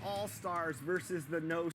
all-stars versus the no.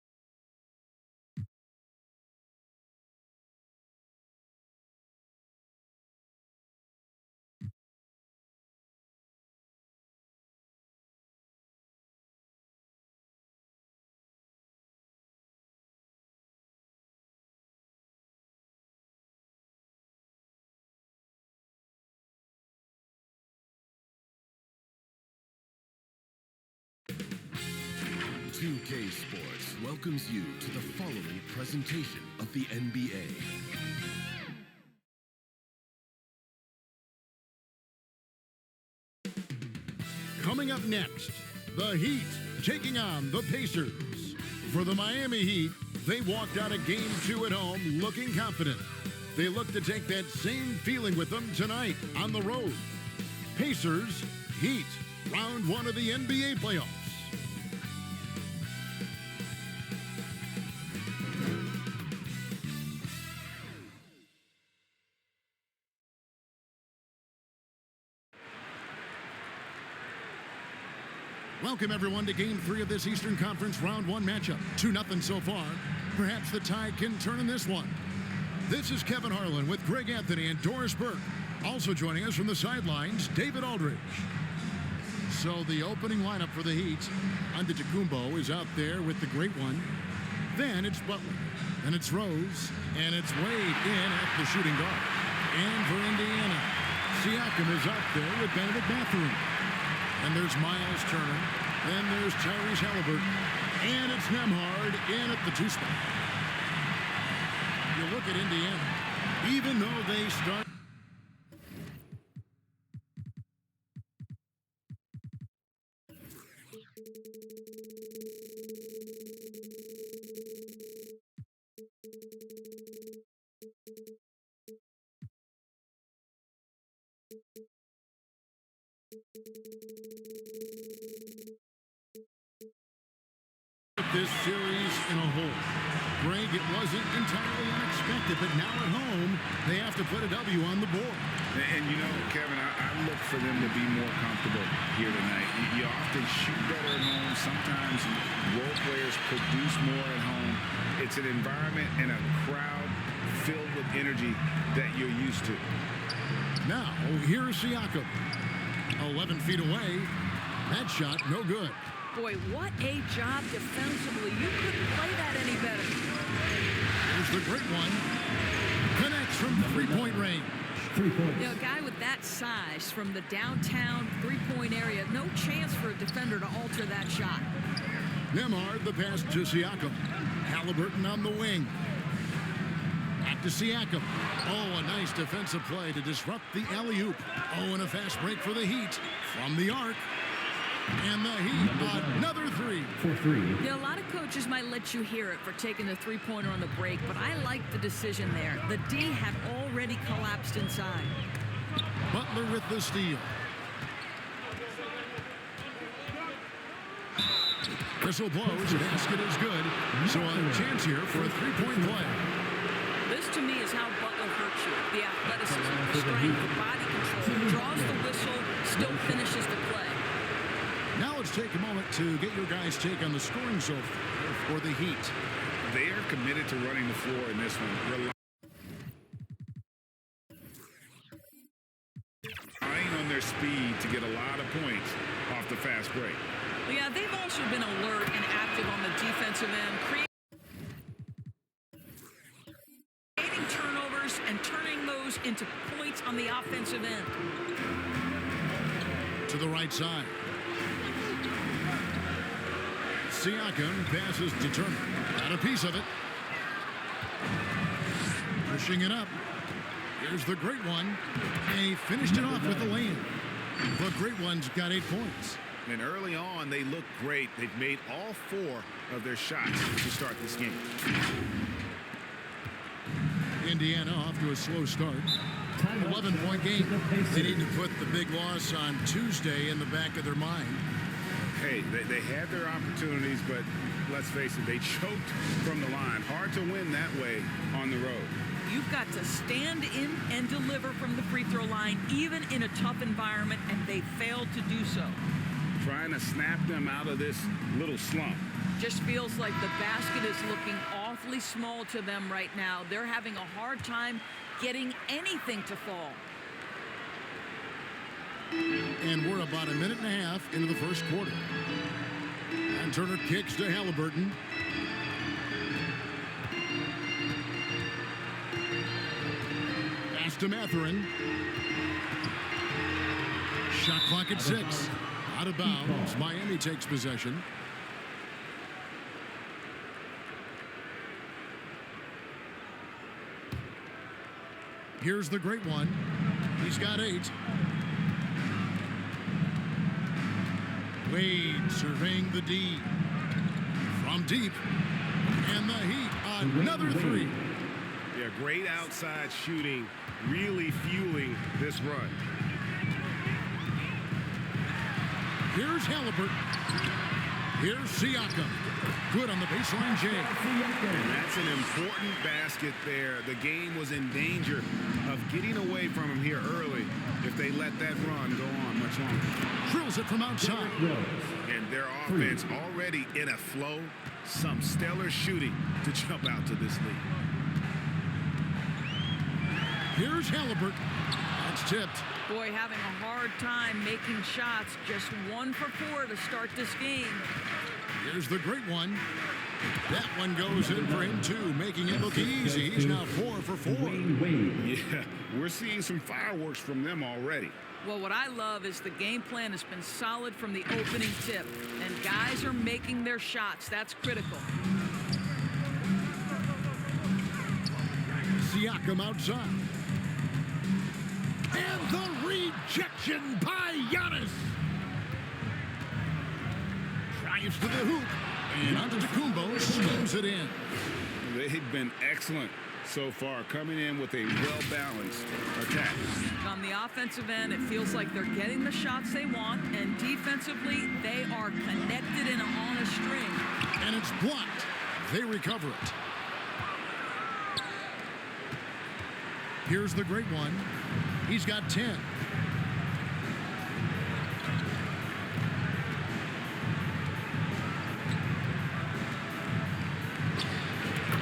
K Sports welcomes you to the following presentation of the NBA. Coming up next, the Heat taking on the Pacers. For the Miami Heat, they walked out of Game 2 at home looking confident. They look to take that same feeling with them tonight on the road. Pacers, Heat, round 1 of the NBA playoffs. Welcome, everyone, to Game 3 of this Eastern Conference Round 1 matchup. 2-0 so far. Perhaps the tide can turn in this one. This is Kevin Harlan with Greg Anthony and Doris Burke. Also joining us from the sidelines, David Aldridge. So the opening lineup for the Heat, Antetokounmpo is out there with the great one. Then it's Butler. Then it's Rose. And it's Wade in at the shooting guard. And for Indiana, Siakam is out there with Benedict Mathurin. And there's Miles Turner. Then there's Tyrese Halliburton. And it's Nembhard in at the 2 spot. You look at Indiana, even though they start. This series in a whole. Greg, it wasn't entirely unexpected, but now at home, they have to put a W on the board. And you know, Kevin, I look for them to be more comfortable here tonight. You often shoot better at home. Sometimes role players produce more at home. It's an environment and a crowd filled with energy that you're used to. Now, here's Siakam. 11 feet away. That shot, no good. Boy, what a job defensively. You couldn't play that any better. Here's the great one. Connects from three-point range. You know, a guy with that size from the downtown three-point area, no chance for a defender to alter that shot. Nembhard, the pass to Siakam. Halliburton on the wing. Back to Siakam. Oh, a nice defensive play to disrupt the alley-oop. Oh, and a fast break for the Heat from the arc. And the Heat, another three. For 3. Yeah, a lot of coaches might let you hear it for taking the three-pointer on the break, but I like the decision there. The D had already collapsed inside. Butler with the steal. Whistle blows, basket is good. So a chance here for a three-point play. This, to me, is how Butler hurts you. The athleticism, the strength, the body control. Draws the whistle, still finishes the play. Now let's take a moment to get your guys' take on the scoring so far for the Heat. They are committed to running the floor in this one. Relying on their speed to get a lot of points off the fast break. Yeah, they've also been alert and active on the defensive end, creating turnovers and turning those into points on the offensive end. To the right side. Siakam passes to Turner. Got a piece of it. Pushing it up. Here's the great one. And he finished it off with a lane. The great one's got 8 points. And early on, they look great. They've made all 4 of their shots to start this game. Indiana off to a slow start. 11-point game. They need to put the big loss on Tuesday in the back of their mind. Hey, they had their opportunities, but let's face it, they choked from the line. Hard to win that way on the road. You've got to stand in and deliver from the free throw line, even in a tough environment, and they failed to do so. trying to snap them out of this little slump. Just feels like the basket is looking awfully small to them right now. They're having a hard time getting anything to fall. And we're about a minute and a half into the first quarter. And Turner kicks to Halliburton. Pass to Mathurin. Shot clock at 6. Out of bounds. Miami takes possession. Here's the great one. He's got 8. Wade surveying the D. From deep. And the Heat, another 3. Yeah, great outside shooting, really fueling this run. Here's Halliburton. Here's Siakam. Good on the baseline, Jay. And that's an important basket there. The game was in danger of getting away from him here early if they let that run go on much longer. Drills it from outside. And their offense already in a flow. Some stellar shooting to jump out to this lead. Here's Halliburton. That's tipped. Boy, having a hard time making shots. Just 1 for 4 to start this game. Here's the great one. That one goes in for him, too, making it look easy. He's now 4 for 4. Yeah, we're seeing some fireworks from them already. Well, what I love is the game plan has been solid from the opening tip. And guys are making their shots. That's critical. Siakam outside. And the rejection by Giannis. Drives to the hoop. And Antetokounmpo slams it in. They've been excellent so far, coming in with a well-balanced attack. On the offensive end, it feels like they're getting the shots they want, and defensively, they are connected and on a string. And it's blocked. They recover it. Here's the great one. He's got 10.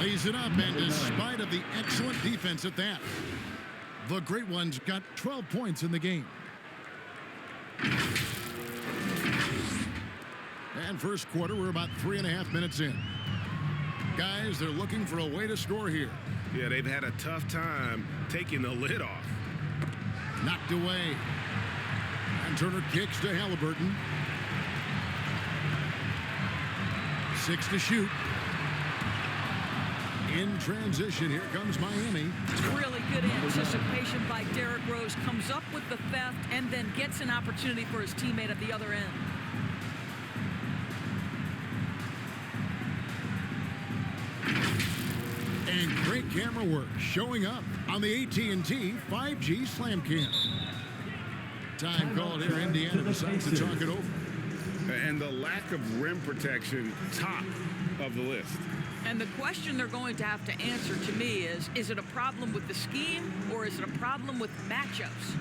Lays it up, and despite of the excellent defense at that, the great one's got 12 points in the game. And first quarter, we're about 3.5 minutes in. Guys, they're looking for a way to score here. Yeah, they've had a tough time taking the lid off. Knocked away. And Turner kicks to Halliburton. 6 to shoot. In transition, here comes Miami. Really good anticipation by Derrick Rose. Comes up with the theft and then gets an opportunity for his teammate at the other end. And great camera work showing up on the AT&T 5G Slam Cam. Time called here. Indiana decides to talk it over. And the lack of rim protection, top of the list. And the question they're going to have to answer to me is it a problem with the scheme or is it a problem with matchups?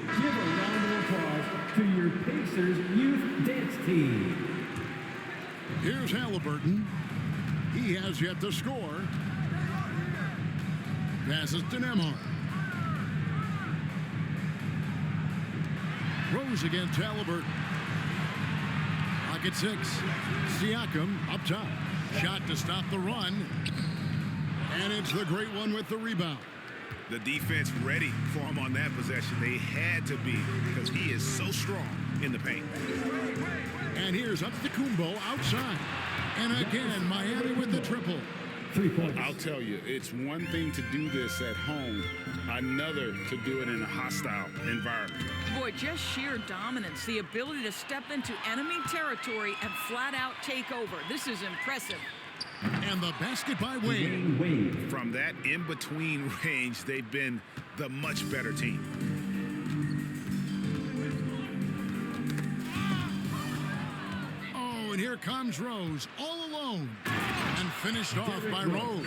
Give a round of applause to your Pacers youth dance team. Here's Halliburton. He has yet to score. Passes to Nembhard. Rose against Halliburton. Clock at 6. Siakam up top. Shot to stop the run. And it's the great one with the rebound. The defense ready for him on that possession. They had to be because he is so strong in the paint. And here's Antetokounmpo outside. And again, Miami with the triple. 3 points. I'll tell you, it's one thing to do this at home, another to do it in a hostile environment. Boy, just sheer dominance, the ability to step into enemy territory and flat out take over. This is impressive. And the basket by Wade. Wade. From that in-between range, they've been the much better team. Oh, and here comes Rose, all alone. And finished off by Rose.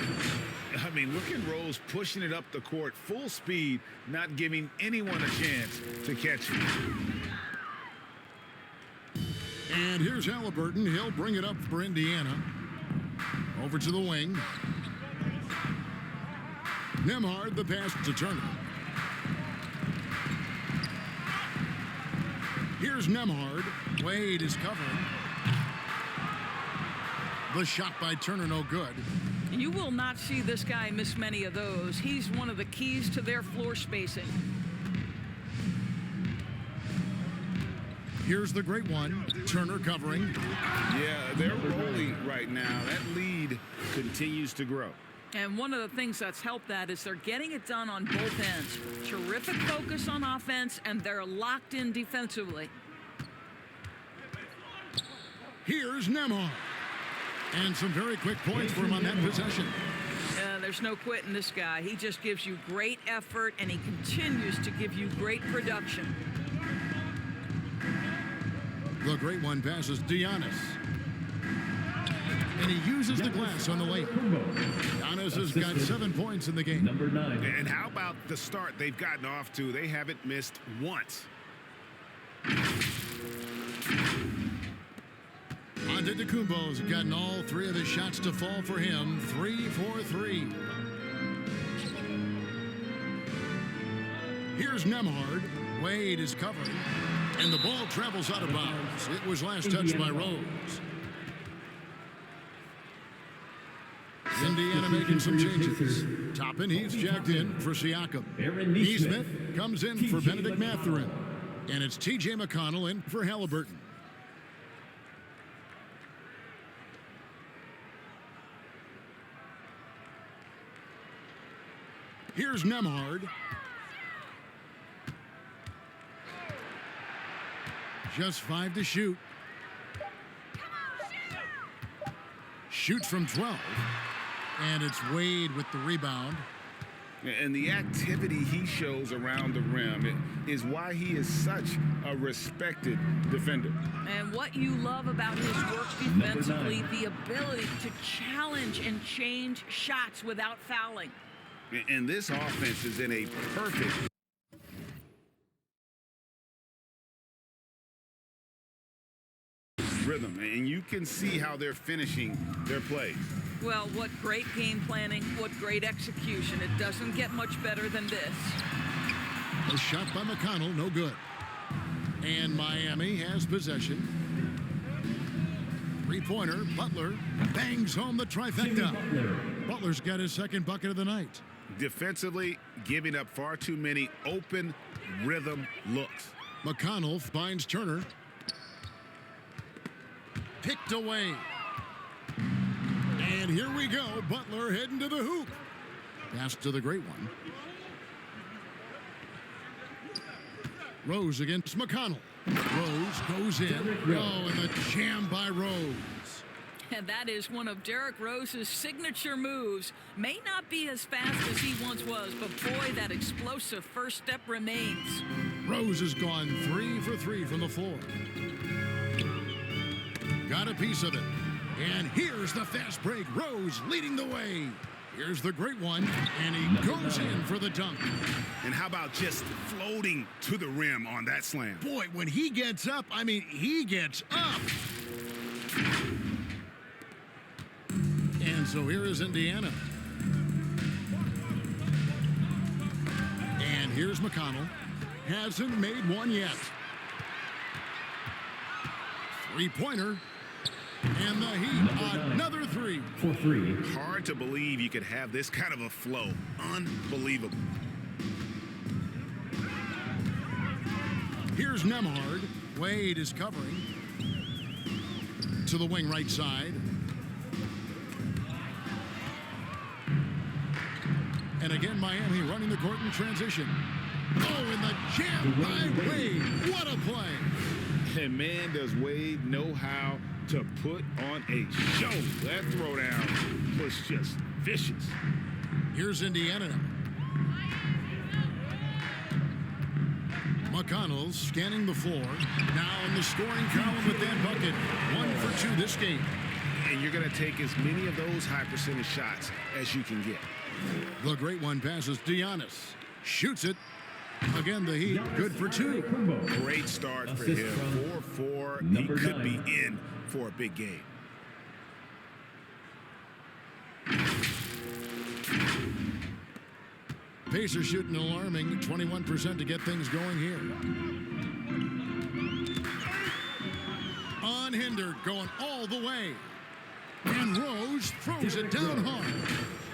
I mean, look at Rose pushing it up the court, full speed, not giving anyone a chance to catch him. And here's Halliburton. He'll bring it up for Indiana. Over to the wing. Nembhard, the pass to Turner. Here's Nembhard. Wade is covering. The shot by Turner, no good. You will not see this guy miss many of those. He's one of the keys to their floor spacing. Here's the great one. Turner covering. Yeah, they're rolling right now. That lead continues to grow. And one of the things that's helped that is they're getting it done on both ends. Terrific focus on offense, and they're locked in defensively. Here's Nembhard. And some very quick points for him on that possession. There's no quitting this guy. He just gives you great effort, and he continues to give you great production. The great one passes Giannis. And he uses the glass on the lane. Giannis has got 7 points in the game. Number 9. And how about the start they've gotten off to? They haven't missed once. Antetokounmpo's gotten all 3 of his shots to fall for him. 3 for 3. Here's Nembhard. Wade is covering. And the ball travels out of bounds. It was last touched by Rose. Indiana making some changes. Toppin, he's jacked in for Siakam. Neesmith comes in for Benedict Mathurin. And it's T.J. McConnell in for Halliburton. Here's Nembhard. Just 5 to shoot. Shoots from 12. And it's Wade with the rebound. And the activity he shows around the rim is why he is such a respected defender. And what you love about his work defensively, the ability to challenge and change shots without fouling. And this offense is in a perfect rhythm, and you can see how they're finishing their plays. Well, what great game planning, what great execution. It doesn't get much better than this. A shot by McConnell, no good. And Miami has possession. 3-pointer, Butler bangs home the trifecta. Butler's got his 2nd bucket of the night. Defensively, giving up far too many open rhythm looks. McConnell finds Turner. Picked away. And here we go. Butler heading to the hoop. Pass to the great one. Rose against McConnell. Rose goes in. Oh, and the jam by Rose. And that is one of Derrick Rose's signature moves. May not be as fast as he once was, but boy, that explosive first step remains. Rose has gone 3 for 3 from the floor. Got a piece of it. And here's the fast break. Rose leading the way. Here's the great one. And he goes in for the dunk. And how about just floating to the rim on that slam? Boy, when he gets up, I mean, he gets up. And so here is Indiana. And here's McConnell. Hasn't made one yet. 3-pointer. And the Heat, another 3. For 3. Hard to believe you could have this kind of a flow. Unbelievable. Here's Nembhard. Wade is covering. To the wing right side. And again, Miami running the court in transition. Oh, and the jam by Wade. What a play. And man, does Wade know how to put on a show. That throwdown was just vicious. Here's Indiana now. McConnell scanning the floor. Now in the scoring column with that bucket. 1 for 2 this game. And you're going to take as many of those high percentage shots as you can get. The great one passes Giannis. Shoots it. Again, the Heat, good for 2. Great start for Assist him. from 4-4. He number could be 9. in for a big game. Pacers shooting an alarming 21% to get things going here. Unhindered, going all the way. And Rose throws it down hard.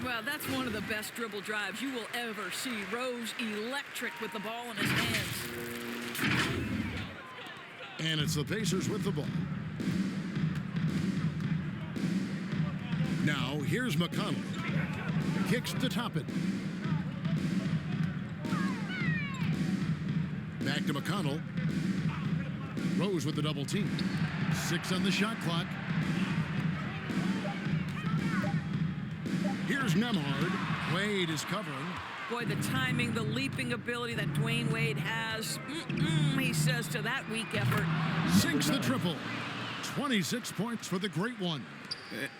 Well, that's one of the best dribble drives you will ever see. Rose electric with the ball in his hands. And it's the Pacers with the ball. Now, here's McConnell. Kicks to Toppin. Back to McConnell. Rose with the double team. 6 on the shot clock. Here's Nemhard. Wade is covering. Boy, the timing, the leaping ability that Dwayne Wade has, he says to that weak effort. Sinks the triple. 26 points for the great one.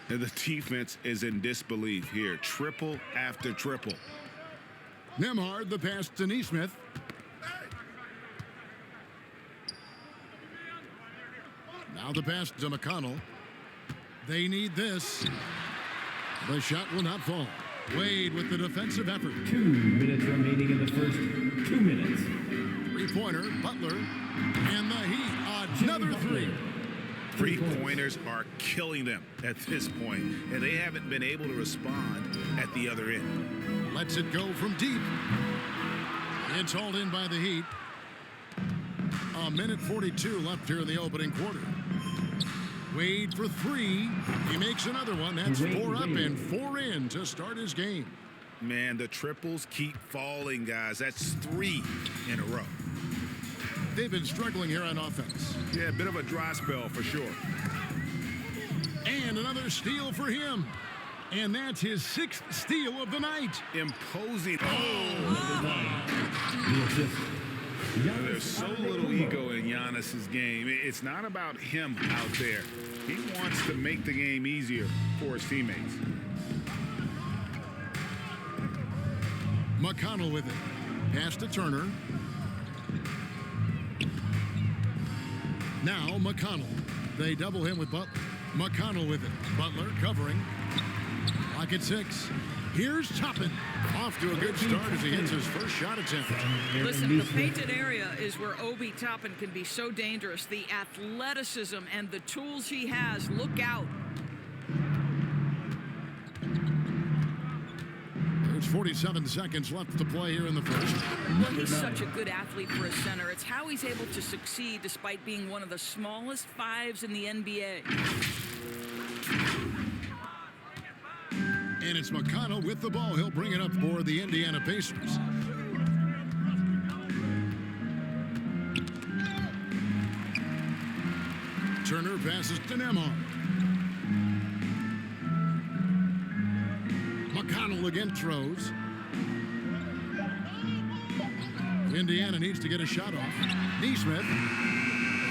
And the defense is in disbelief here. Triple after triple. Nemhard, the pass to Neesmith. Now the pass to McConnell. They need this. The shot will not fall. Wade with the defensive effort. 2 minutes remaining in the first 2 minutes. Three-pointer, Butler, and the Heat, another 3. Three-pointers are killing them at this point, and they haven't been able to respond at the other end. Lets it go from deep. It's hauled in by the Heat. A minute 42 left here in the opening quarter. Wade for 3. He makes another one. That's 4 up and 4 in to start his game. Man, the triples keep falling, guys. That's 3 in a row. They've been struggling here on offense. Yeah, a bit of a dry spell for sure. And another steal for him. And that's his 6th steal of the night. Imposing. The assist. There's so little ego in Giannis's game. It's not about him out there. He wants to make the game easier for his teammates. McConnell with it. Pass to Turner. Now McConnell. They double him with Butler. McConnell with it. Butler covering. Lock at 6. Here's Toppin. Off to a good start as he hits his first shot attempt. Listen, the painted area is where Obi Toppin can be so dangerous. The athleticism and the tools he has. Look out. There's 47 seconds left to play here in the first. Well, he's such a good athlete for a center. It's how he's able to succeed despite being one of the smallest 5s in the NBA. And it's McConnell with the ball. He'll bring it up for the Indiana Pacers. Turner passes to Nemhard. McConnell again throws. Indiana needs to get a shot off. Neesmith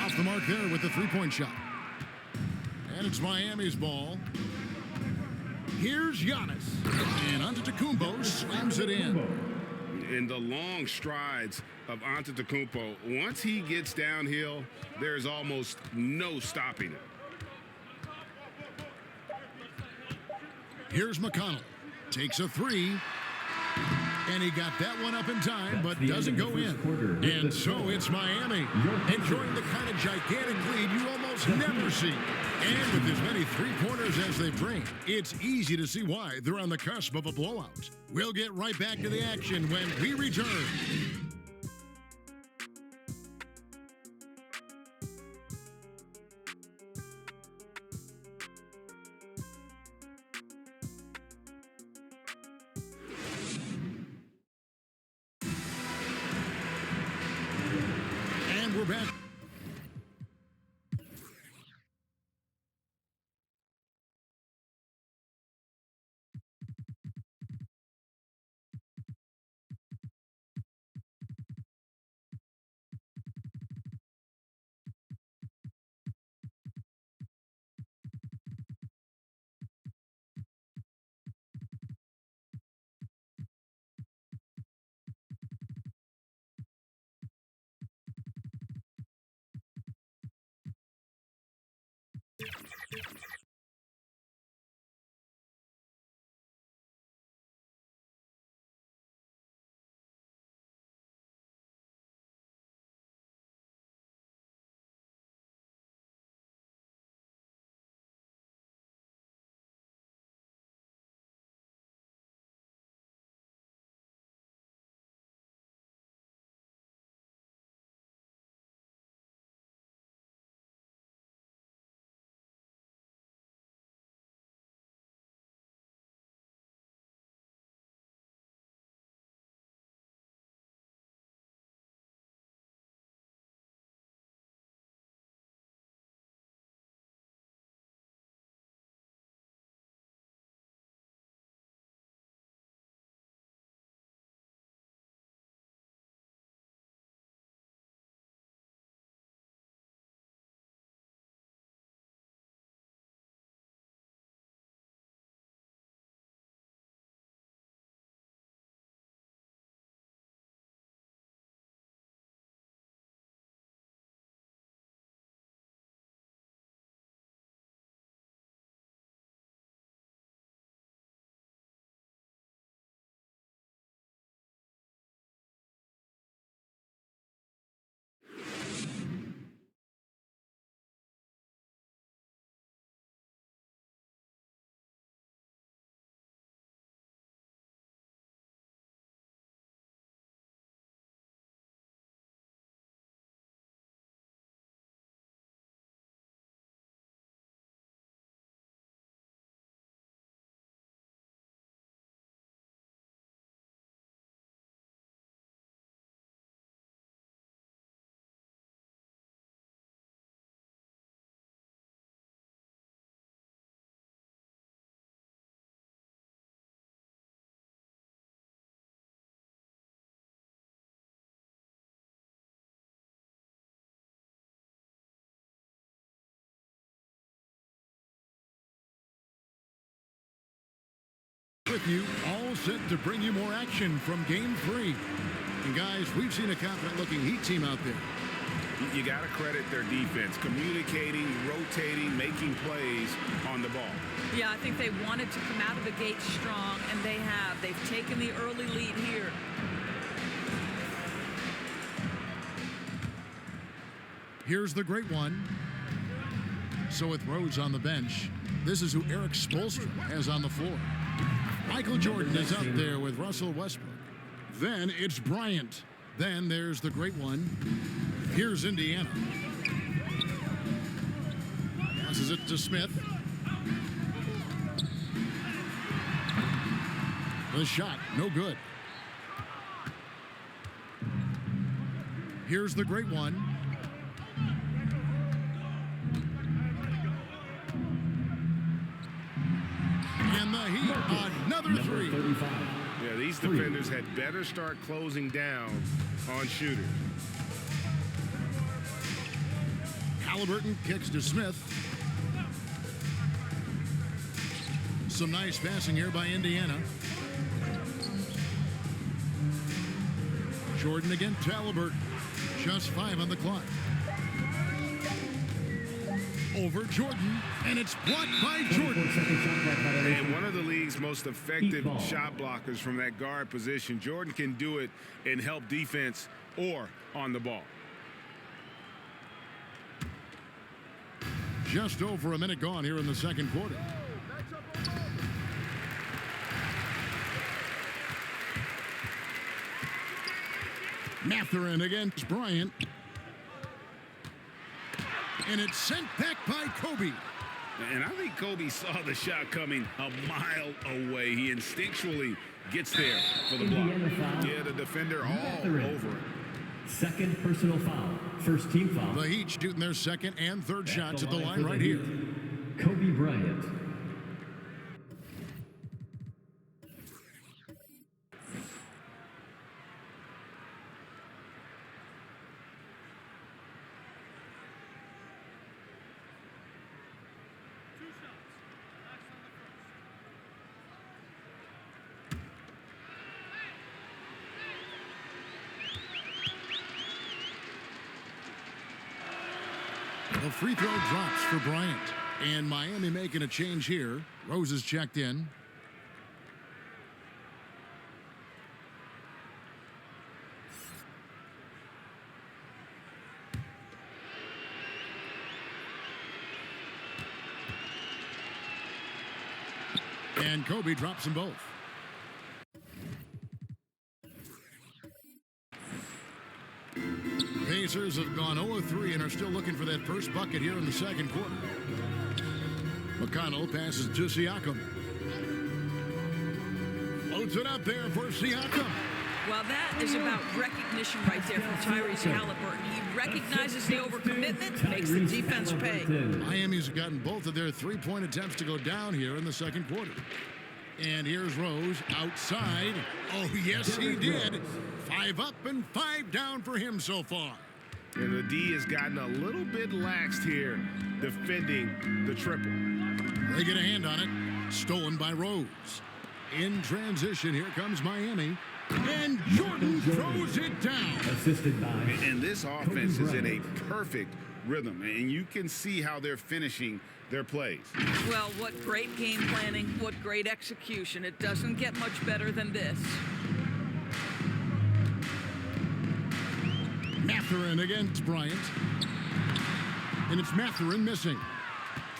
off the mark there with the three-point shot. And it's Miami's ball. Here's Giannis. And Antetokounmpo slams it in. In the long strides of Antetokounmpo, once he gets downhill, there's almost no stopping it. Here's McConnell. Takes a 3. And he got that one up in time, but doesn't go in. And so it's Miami, enjoying the kind of gigantic lead you almost never see. And with as many three-pointers as they bring, it's easy to see why they're on the cusp of a blowout. We'll get right back to the action when we return. And we're back. With you, all set to bring you more action from Game 3. And guys, we've seen a confident-looking Heat team out there. You got to credit their defense, communicating, rotating, making plays on the ball. Yeah, I think they wanted to come out of the gate strong, and they have. They've taken the early lead here. Here's the great one. So with Rose on the bench, this is who Eric Spoelstra has on the floor. Michael Jordan is up there with Russell Westbrook. Then it's Bryant. Then there's the great one. Here's Indiana. Passes it to Smith. The shot, no good. Here's the great one. And the Heat, another three. Yeah, these defenders had better start closing down on shooters. Halliburton kicks to Smith. Some nice passing here by Indiana. Jordan again to Halliburton. Just 5 on the clock. Over Jordan, and it's blocked by Jordan. And one of the league's most effective shot blockers from that guard position. Jordan can do it and help defense or on the ball. Just over a minute gone here in the second quarter. Mathurin against Bryant. And it's sent back by Kobe. And I think Kobe saw the shot coming a mile away. He instinctually gets there for the block. Yeah, the defender all over it. Second personal foul. First team foul. The Heat shooting their second and third shots at the line right here. Kobe Bryant. The free throw drops for Bryant. And Miami making a change here. Rose is checked in. And Kobe drops them both. Pacers have gone 0-3 and are still looking for that first bucket here in the second quarter. McConnell passes to Siakam. Loads it up there for Siakam. Well, that is about recognition right there from Tyrese Halliburton. He recognizes the overcommitment, makes the defense pay. Miami's gotten both of their three-point attempts to go down here in the second quarter. And here's Rose outside. Oh, yes, he did. 5 up and 5 down for him so far. And the D has gotten a little bit laxed here defending the triple. They get a hand on it. Stolen by Rose. In transition, here comes Miami. And Jordan throws it down. Assisted by. And this offense is in a perfect rhythm. And you can see how they're finishing their plays. Well, what great game planning, what great execution. It doesn't get much better than this. Mathurin against Bryant. And it's Mathurin missing.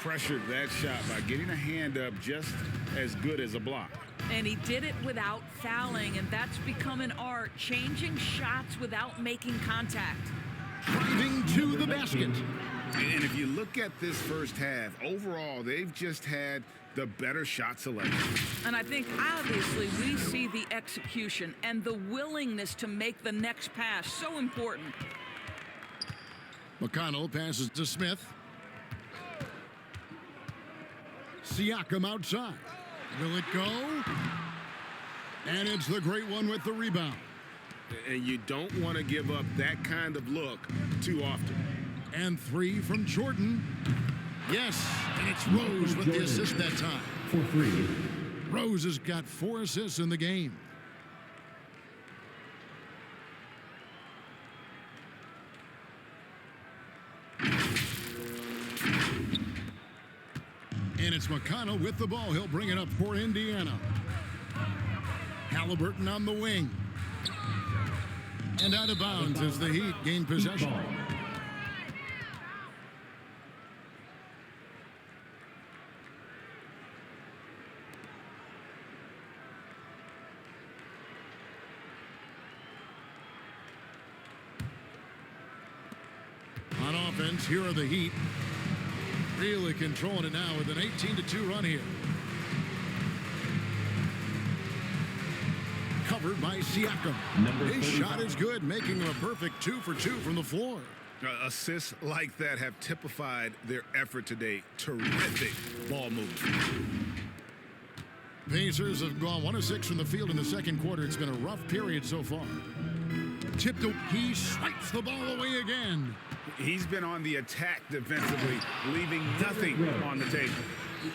Pressured that shot by getting a hand up just as good as a block. And he did it without fouling, and that's become an art, changing shots without making contact. Driving to the basket. And if you look at this first half, overall, they've just had the better shot selection. And I think, obviously, we see the execution and the willingness to make the next pass so important. McConnell passes to Smith. Siakam outside. Will it go? And it's the great one with the rebound. And you don't want to give up that kind of look too often. And 3 from Jordan. Yes, and it's Rose with the assist that time. For 3. Rose has got 4 assists in the game. And it's McConnell with the ball. He'll bring it up for Indiana. Halliburton on the wing. And out of bounds as the Heat gain possession. On offense, here are the Heat. Really controlling it now with an 18-2 run here. Covered by Siakam. His shot is good, making him a perfect 2 for 2 from the floor. Assists like that have typified their effort today. Terrific ball movement. Pacers have gone 1 of 6 from the field in the second quarter. It's been a rough period so far. Tipped, he swipes the ball away again. He's been on the attack defensively, leaving nothing on the table.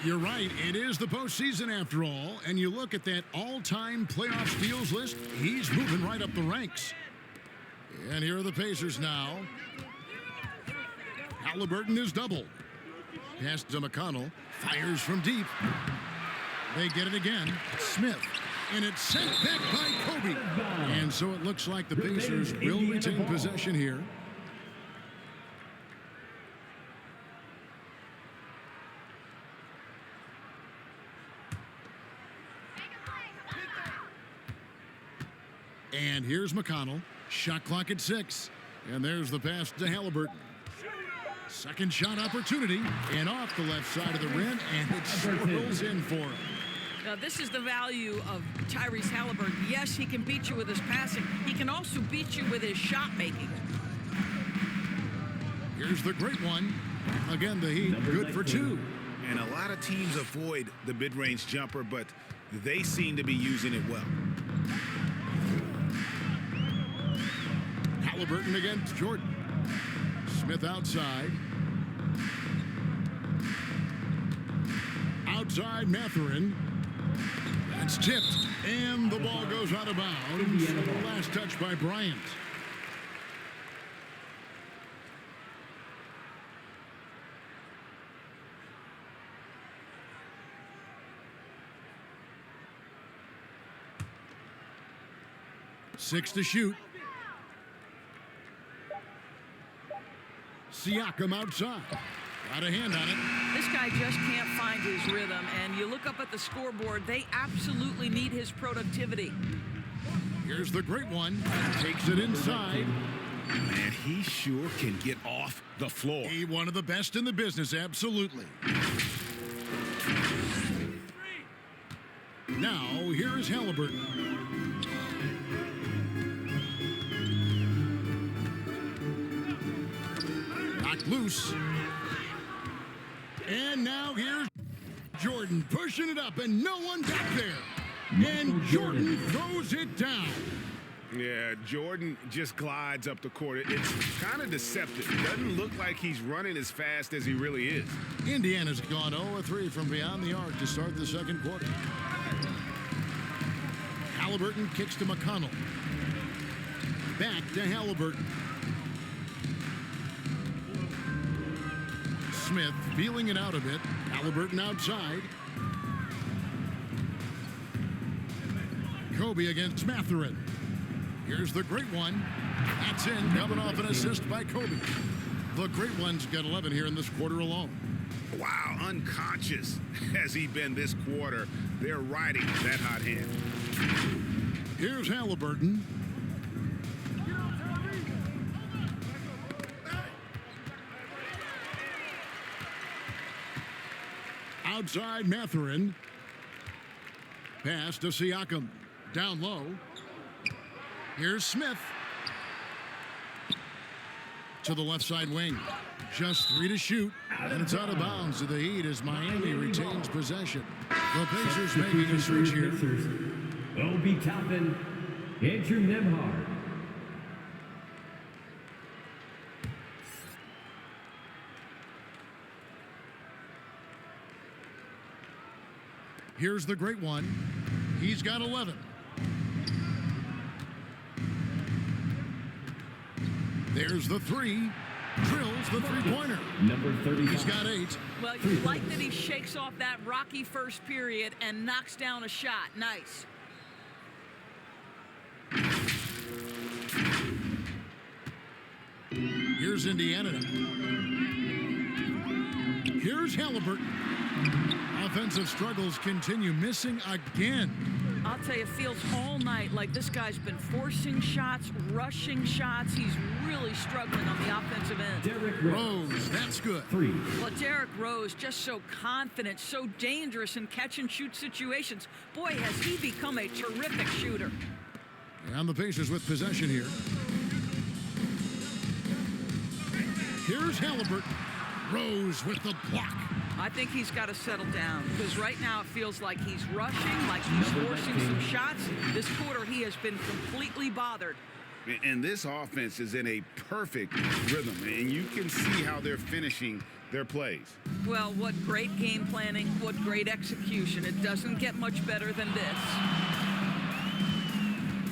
You're right. It is the postseason after all. And you look at that all-time playoff steals list, he's moving right up the ranks. And here are the Pacers now. Halliburton is doubled. Pass to McConnell. Fires from deep. They get it again. Smith. And it's sent back by Kobe. And so it looks like the Pacers will retain possession here. And here's McConnell. Shot clock at 6. And there's the pass to Halliburton. Second shot opportunity. And off the left side of the rim. And it swirls in for him. Now, this is the value of Tyrese Halliburton. Yes, he can beat you with his passing. He can also beat you with his shot making. Here's the great one. Again, the Heat, good for 2. And a lot of teams avoid the mid-range jumper, but they seem to be using it well. Halliburton against Jordan. Smith outside. Outside Mathurin. That's tipped. And the ball goes out of bounds. Last touch by Bryant. 6 to shoot. Siakam outside. Got a hand on it. This guy just can't find his rhythm, and you look up at the scoreboard, they absolutely need his productivity. Here's the great one. Takes it inside. Man, he sure can get off the floor. He one of the best in the business, absolutely. Now, here is Halliburton. Knocked loose. And now here's Jordan pushing it up, and no one back there. And Jordan throws it down. Yeah, Jordan just glides up the court. It's kind of deceptive. Doesn't look like he's running as fast as he really is. Indiana's gone 0-3 from beyond the arc to start the second quarter. Halliburton kicks to McConnell. Back to Halliburton. Smith feeling it out a bit. Halliburton outside. Kobe against Mathurin. Here's the great one. That's in, coming off an assist by Kobe. The great one's got 11 here in this quarter alone. Wow, unconscious has he been this quarter. They're riding that hot hand. Here's Halliburton. Outside Mathurin. Pass to Siakam. Down low. Here's Smith. To the left side wing. Just 3 to shoot. And it's out of bounds to the Heat as Miami retains possession. The Pacers making a switch here. Obi Toppin, Andrew Nembhard. Here's the great one. He's got 11. There's the 3. Drills the three-pointer. Number 35. He's got 8. Well, you like that he shakes off that rocky first period and knocks down a shot. Nice. Here's Indiana. Here's Halliburton. Offensive struggles continue, missing again. I'll tell you, it feels all night like this guy's been forcing shots, rushing shots. He's really struggling on the offensive end. Derrick Rose, that's good. 3. Well, Derrick Rose, just so confident, so dangerous in catch-and-shoot situations. Boy, has he become a terrific shooter. And the Pacers with possession here. Here's Halliburton. Rose with the block. I think he's got to settle down because right now it feels like he's rushing, like he's forcing some shots. This quarter, he has been completely bothered. And this offense is in a perfect rhythm, and you can see how they're finishing their plays. Well, what great game planning, what great execution. It doesn't get much better than this.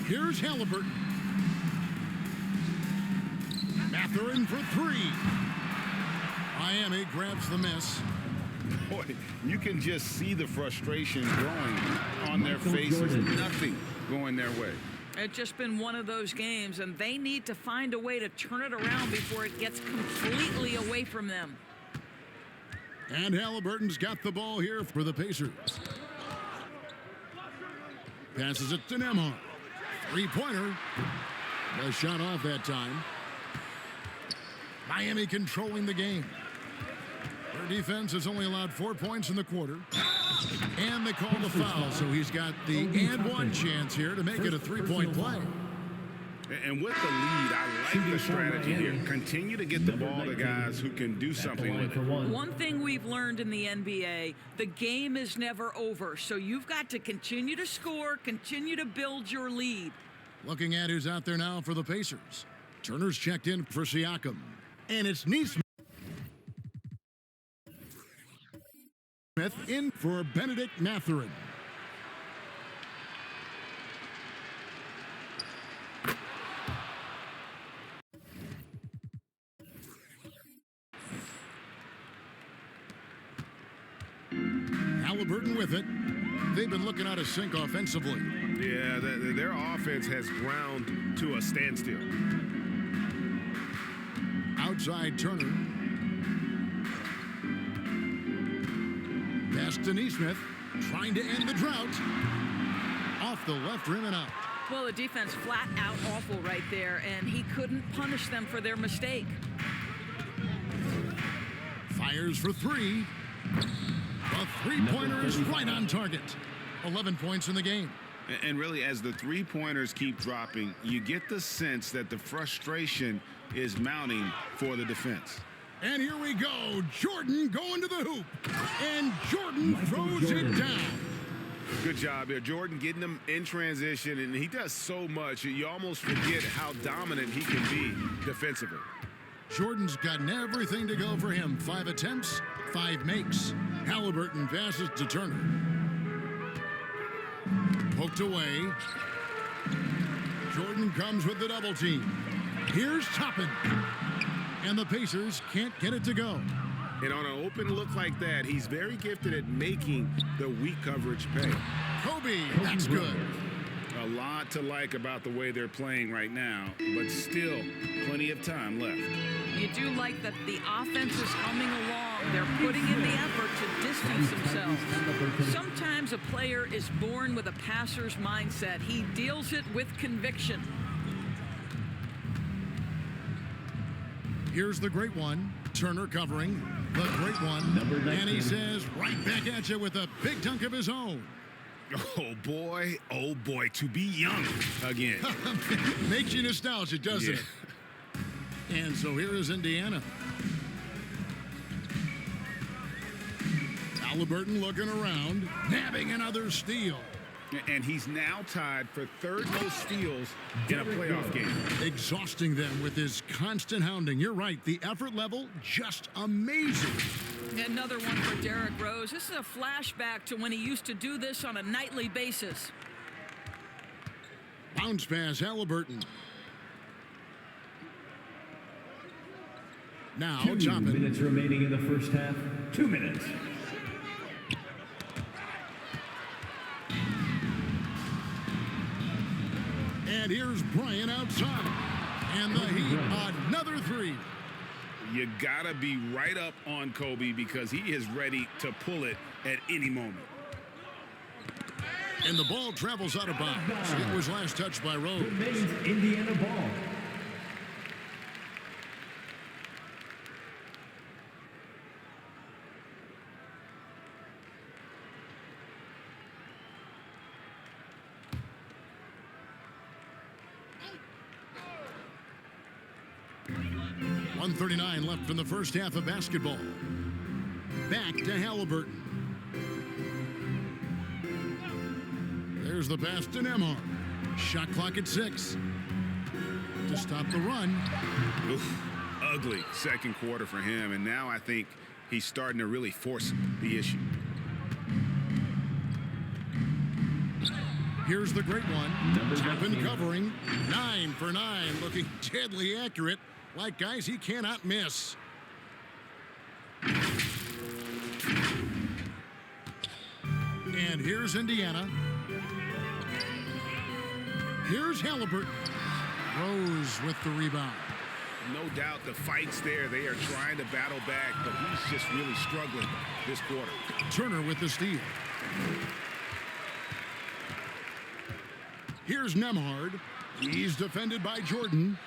Here's Halliburton. Mathurin for 3. Miami grabs the miss. Boy, you can just see the frustration growing on their faces. Nothing going their way. It's just been one of those games, and they need to find a way to turn it around before it gets completely away from them. And Halliburton's got the ball here for the Pacers. Passes it to Nembhard. Three-pointer. The shot off that time. Miami controlling the game. Their defense has only allowed 4 points in the quarter. And they call the foul, so he's got the and one chance here to make it a three-point play. And with the lead, I like the strategy here. Continue to get the ball to guys who can do something with it. One thing we've learned in the NBA, the game is never over. So you've got to continue to score, continue to build your lead. Looking at who's out there now for the Pacers. Turner's checked in for Siakam. And it's Neesmith in for Benedict Mathurin. Halliburton with it. They've been looking out of sync offensively. Yeah, their offense has ground to a standstill. Outside Turner. Pass to Neesmith, trying to end the drought. Off the left rim and out. Well, the defense flat out awful right there, and he couldn't punish them for their mistake. Fires for three. The three-pointer is right on target. 11 points in the game. And really, as the three-pointers keep dropping, you get the sense that the frustration is mounting for the defense. And here we go. Jordan going to the hoop. And Jordan throws it down. Good job there. Jordan getting them in transition, and he does so much. You almost forget how dominant he can be defensively. Jordan's gotten everything to go for him. 5 attempts, 5 makes. Halliburton passes to Turner. Poked away. Jordan comes with the double team. Here's Toppin. And the Pacers can't get it to go. And on an open look like that, he's very gifted at making the weak coverage pay. Kobe, that's good. A lot to like about the way they're playing right now, but still plenty of time left. You do like that the offense is humming along. They're putting in the effort to distance themselves. Sometimes a player is born with a passer's mindset. He deals it with conviction. Here's the great one. Turner covering. The great one. And he says, right back at you with a big dunk of his own. Oh boy, to be young again. Makes you nostalgic, doesn't it? And so here is Indiana. Halliburton looking around, nabbing another steal. And he's now tied for third most steals in a playoff game. Exhausting them with his constant hounding. You're right, the effort level, just amazing. Another one for Derrick Rose. This is a flashback to when he used to do this on a nightly basis. Bounce pass, Halliburton. Now, 2 Toppin. minutes remaining in the first half. 2 minutes. And here's Bryant outside. And the Heat, another three. You gotta be right up on Kobe because he is ready to pull it at any moment. And the ball travels out of bounds. It was last touched by Rose. Remains Indiana ball. .139 left in the first half of basketball. Back to Halliburton. There's the pass to Nembhard. Shot clock at 6. To stop the run. Oof, ugly second quarter for him, and now I think he's starting to really force the issue. Here's the great one. Toppin covering. 9 for 9. Looking deadly accurate. Like guys he cannot miss. And here's Indiana. Here's Halliburton. Rose with the rebound. No doubt the fight's there. They are trying to battle back, but he's just really struggling this quarter. Turner with the steal. Here's Nembhard. He's defended by Jordan.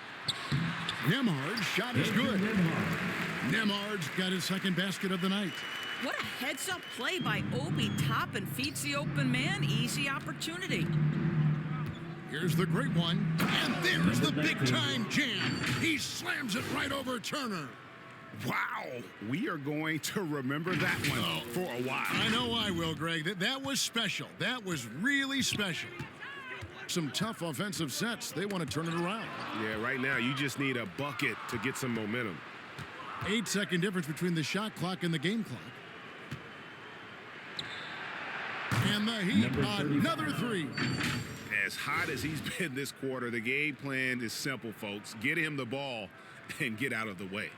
Nembhard's shot is good. Nembhard's got his second basket of the night. What a heads-up play by Obi. Toppin feeds the open man. Easy opportunity. Here's the great one. And there's the big-time jam. He slams it right over Turner. Wow, we are going to remember that one for a while. I know I will, Greg. That was special. That was really special. Some tough offensive sets. They want to turn it around. Yeah, right now you just need a bucket to get some momentum. 8-second difference between the shot clock and the game clock. And the Heat, another three. As hot as he's been this quarter, the game plan is simple, folks. Get him the ball and get out of the way.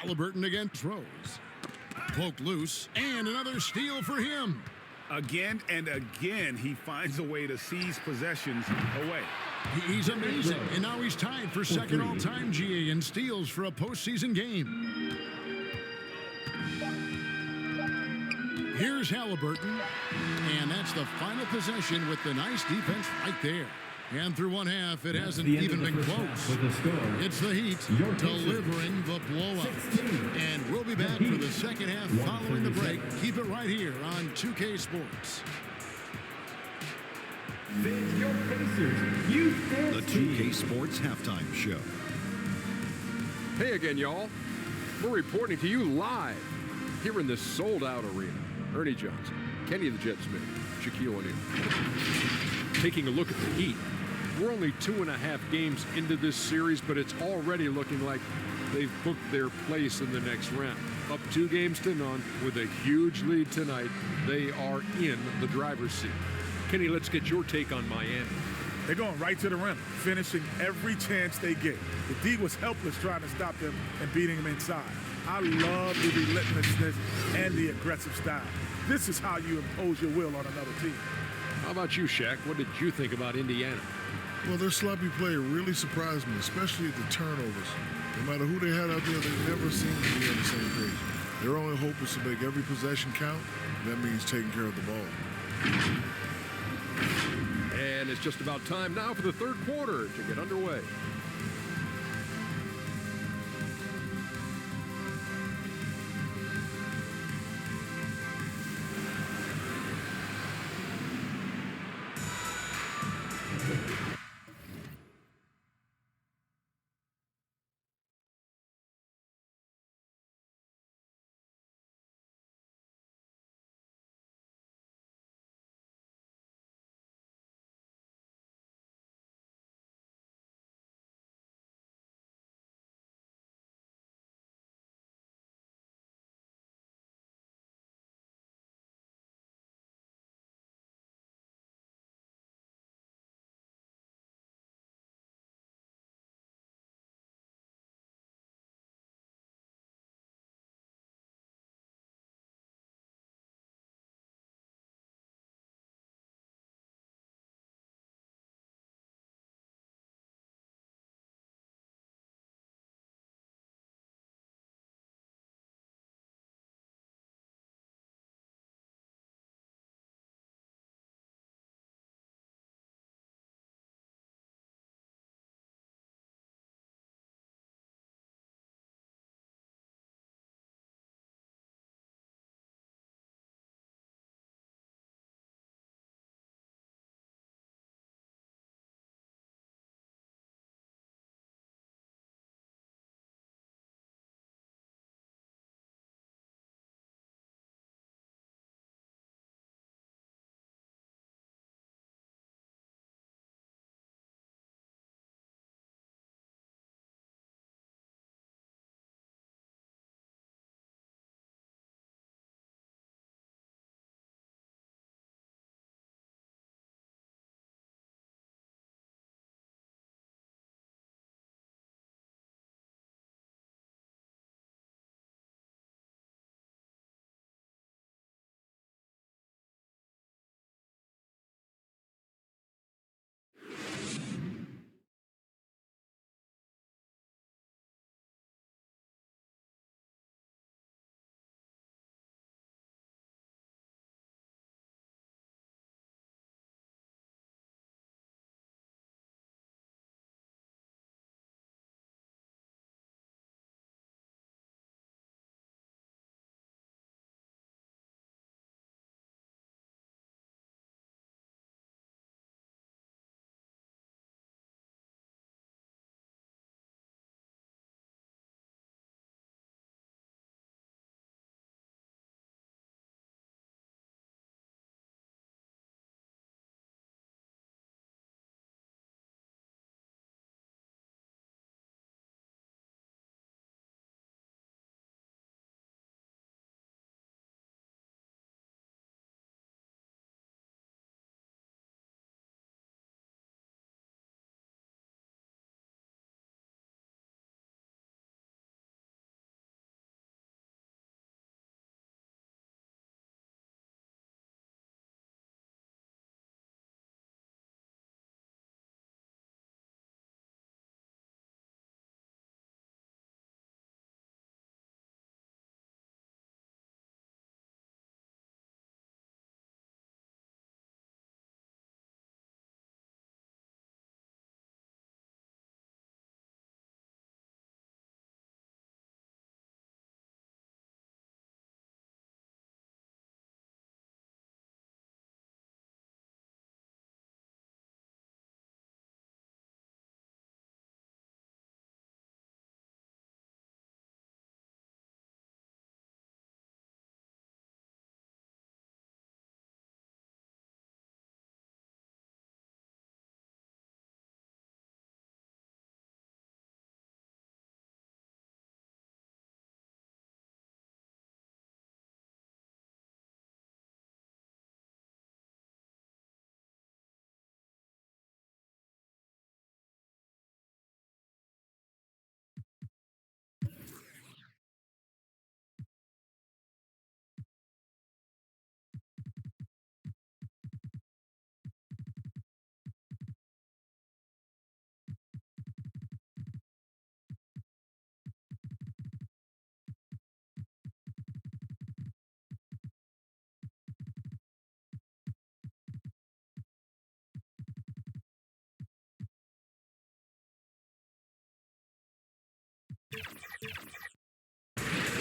Halliburton against Rose. Poke loose, and another steal for him. Again and again, he finds a way to seize possessions away. He's amazing, and now he's tied for second all-time GA in steals for a postseason game. Here's Halliburton, and that's the final possession with the nice defense right there. And through one half, it hasn't even been close. It's the Heat delivering the blowout. And we'll be back for the second half following the break. Keep it right here on 2K Sports. Your Pacers Youth Dance The 2K Sports Halftime Show. Hey again, y'all. We're reporting to you live here in this sold-out arena. Ernie Johnson, Kenny the Jet Smith, Shaquille O'Neal. Taking a look at the Heat. We're only 2.5 games into this series, but it's already looking like they've booked their place in the next round. Up 2-0 with a huge lead tonight. They are in the driver's seat. Kenny, let's get your take on Miami. They're going right to the rim, finishing every chance they get. The D was helpless trying to stop them and beating them inside. I love the relentlessness and the aggressive style. This is how you impose your will on another team. How about you, Shaq? What did you think about Indiana? Well, their sloppy play really surprised me, especially at the turnovers. No matter who they had out there, they never seemed to be on the same page. Their only hope is to make every possession count. That means taking care of the ball. And it's just about time now for the third quarter to get underway.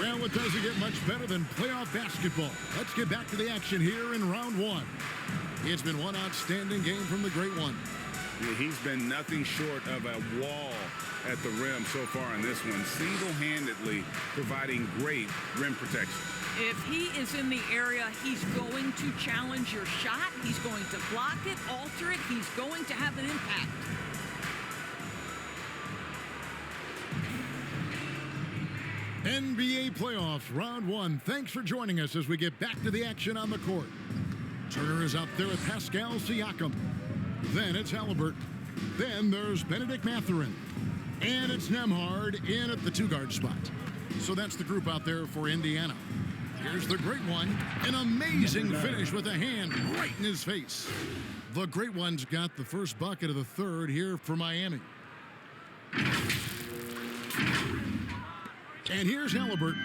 Well, it doesn't get much better than playoff basketball. Let's get back to the action here in round one. It's been one outstanding game from the Great One. Yeah, he's been nothing short of a wall at the rim so far in this one, single-handedly providing great rim protection. If he is in the area, he's going to challenge your shot. He's going to block it, alter it. He's going to have an impact. NBA playoffs, round one. Thanks for joining us as we get back to the action on the court. Turner is up there with Pascal Siakam. Then it's Halliburton. Then there's Benedict Mathurin. And it's Nembhard in at the two-guard spot. So that's the group out there for Indiana. Here's the Great One. An amazing finish with a hand right in his face. The Great One's got the first bucket of the third here for Miami. And here's Halliburton.